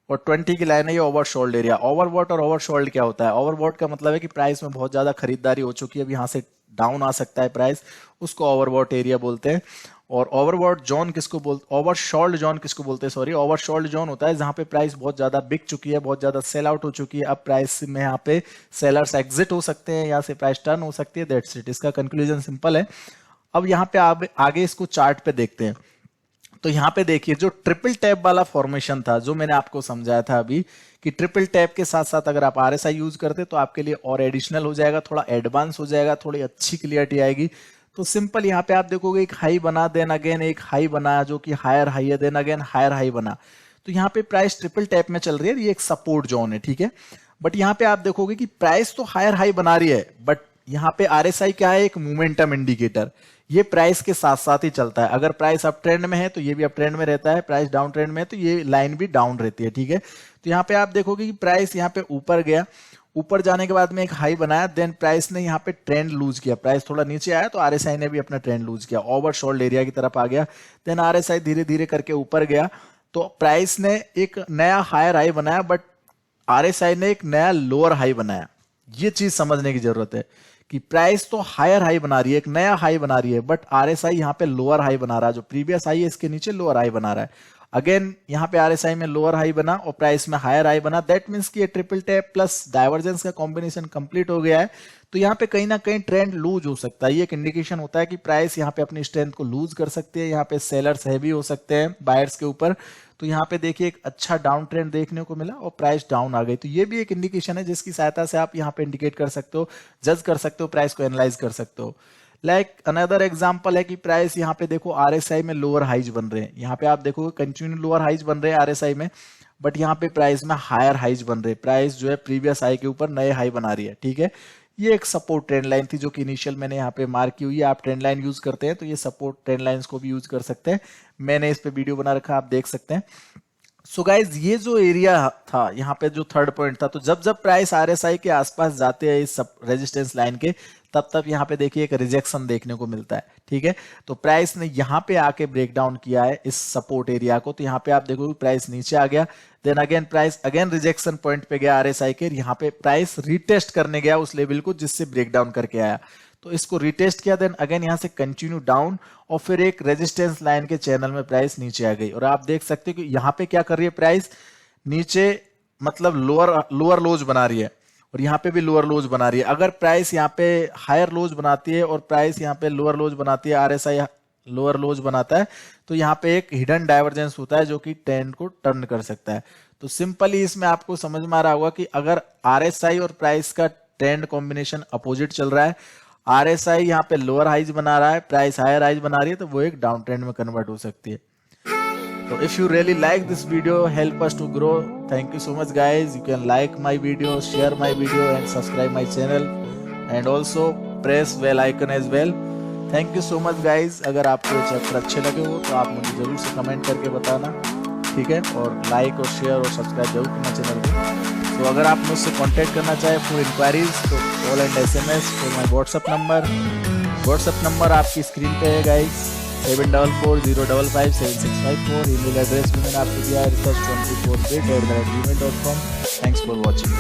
और 20 की लाइन है ये ओवरशोल्ड एरिया। ओवरबॉट और ओवरशोल्ड क्या होता है? ओवरबॉट का मतलब है कि प्राइस में बहुत ज्यादा खरीदारी हो चुकी है, अब यहाँ से डाउन आ सकता है प्राइस, उसको ओवरबॉट एरिया बोलते हैं। और ओवरबॉट जोन किसको बोलते, ओवरशोल्ड जोन किसको बोलते हैं, सॉरी, ओवरशोल्ड जोन होता है जहां पे प्राइस बहुत ज्यादा बिक चुकी है, बहुत ज्यादा सेल आउट हो चुकी है, अब प्राइस में यहाँ पे सेलर्स एग्जिट हो सकते हैं, यहाँ से प्राइस टर्न हो सकती है, दैट्स इट। इसका कंक्लूजन सिंपल है। अब यहाँ पे आगे इसको चार्ट पे देखते हैं। तो यहाँ पे देखिए जो ट्रिपल टैप वाला फॉर्मेशन था, जो मैंने आपको समझाया था अभी कि ट्रिपल टैप के साथ साथ अगर आप RSI यूज करते तो आपके लिए और एडिशनल हो जाएगा, थोड़ा एडवांस हो जाएगा, थोड़ी अच्छी क्लियरिटी आएगी। तो सिंपल यहाँ पे आप देखोगे एक हाई बना, देन अगेन एक हाई बना जो कि हायर हाई है, देन अगेन हायर हाई बना। तो यहाँ पे प्राइस ट्रिपल टैप में चल रही है, ये एक सपोर्ट जोन है, ठीक है। बट यहाँ पे आप देखोगे कि प्राइस तो हायर हाई बना रही है, बट यहाँ पे RSI क्या है, एक मोमेंटम इंडिकेटर, ये प्राइस के साथ साथ ही चलता है। अगर प्राइस अप ट्रेंड में है तो ये भी अप ट्रेंड में रहता है, प्राइस डाउन ट्रेंड में है तो ये लाइन भी डाउन रहती है, ठीक है। तो यहाँ पे आप देखोगे कि प्राइस यहाँ पे ऊपर गया, ऊपर जाने के बाद में एक हाई बनाया, देन प्राइस ने यहाँ पे ट्रेंड लूज किया, प्राइस थोड़ा नीचे आया तो RSI ने भी अपना ट्रेंड लूज किया, ओवरसोल्ड एरिया की तरफ आ गया, देन RSI धीरे धीरे करके ऊपर गया, तो प्राइस ने एक नया हायर हाई बनाया, बट RSI ने एक नया लोअर हाई बनाया। ये चीज समझने की जरूरत है कि प्राइस तो हायर हाई बना रही है, एक नया हाई बना रही है, बट RSI यहाँ पे लोअर हाई बना रहा है, जो प्रीवियस हाई है इसके नीचे लोअर हाई बना रहा है। अगेन यहाँ पे RSI में लोअर हाई बना और प्राइस में हायर हाई बना, दैट मींस कि ये ट्रिपल टैप प्लस डाइवर्जेंस का कॉम्बिनेशन कंप्लीट हो गया है। तो यहाँ पे कहीं ना कहीं ट्रेंड लूज हो सकता है, ये एक इंडिकेशन होता है कि प्राइस यहाँ पे अपनी स्ट्रेंथ को लूज कर सकती है, यहाँ पे सेलर्स हैवी हो सकते हैं बायर्स के ऊपर। तो यहाँ पे देखिए एक अच्छा डाउन ट्रेंड देखने को मिला और प्राइस डाउन आ गई, तो ये भी एक इंडिकेशन है जिसकी सहायता से आप यहाँ पे इंडिकेट कर सकते हो, जज कर सकते हो, प्राइस को एनालाइज कर सकते हो। लाइक अनदर एग्जांपल है कि प्राइस यहाँ पे देखो RSI में लोअर हाइज बन रहे हैं, यहाँ पे आप देखोगे कंटिन्यू लोअर हाइज बन रहे हैं RSI में, बट यहाँ पे प्राइस में हायर हाइज बन रहे हैं, प्राइस जो है प्रीवियस हाई के ऊपर नए हाई बना रही है, ठीक है। ये एक सपोर्ट ट्रेंड लाइन थी जो कि इनिशियल मैंने यहाँ पे मार्क की हुई है। आप ट्रेंड लाइन यूज करते हैं तो ये सपोर्ट ट्रेंड लाइंस को भी यूज कर सकते हैं, मैंने इस पे वीडियो बना रखा, आप देख सकते हैं। सो गाइज ये जो एरिया था यहाँ पे जो थर्ड पॉइंट था, तो जब जब प्राइस RSI के आसपास जाते हैं इस रेजिस्टेंस लाइन के, तब तब यहाँ पे देखिए एक रिजेक्शन देखने को मिलता है, ठीक है। तो प्राइस ने यहाँ पे आके ब्रेक डाउन किया है इस सपोर्ट एरिया को, तो यहाँ पे आप देखोगे प्राइस नीचे आ गया, then again price again rejection point पे गया RSI के, यहाँ पे प्राइस रिटेस्ट करने गया उस लेवल को जिससे ब्रेक डाउन करके आया, तो इसको रिटेस्ट किया, देन अगेन यहाँ से कंटिन्यू डाउन और फिर एक रेजिस्टेंस लाइन के चैनल में प्राइस नीचे आ गई। और आप देख सकते हो कि यहाँ पे क्या कर रही है प्राइस, नीचे मतलब लोअर लोज बना रही है और यहाँ पे भी लोअर लोज बना रही है। अगर प्राइस यहाँ पे हायर लोज बनाती है और प्राइस यहाँ पे लोअर लोज बनाती है, RSI लोअर लोज बनाता है, तो यहाँ पे एक हिडन डाइवर्जेंस होता है जो कि ट्रेंड को टर्न कर सकता है। तो सिंपली इसमें आपको समझ में आ रहा होगा कि अगर RSI और प्राइस का ट्रेंड कॉम्बिनेशन अपोजिट चल रहा है, RSI यहाँ पे लोअर हाइज बना रहा है, प्राइस हायर हाइज बना रही है, तो वो एक डाउन ट्रेंड में कन्वर्ट हो सकती है। तो if you really like this video, help us to grow, thank you so much guys. You can like my video, share my video and subscribe my channel and also press bell icon as well. Thank you so much guys. अगर आपको ये chapter अच्छे लगे हो तो आप मुझे जरूर से कमेंट करके बताना, ठीक है, और लाइक और शेयर और सब्सक्राइब जरूर करना चैनल को। तो अगर आप मुझसे कांटेक्ट करना चाहें फॉर इंक्वायरीज तो call and SMS for my WhatsApp number आपकी स्क्रीन पे है गाइज, 7440557654। ईमेल एड्रेस भी मैंने आपको दिया है research24bit@gmail.com। Thanks for watching.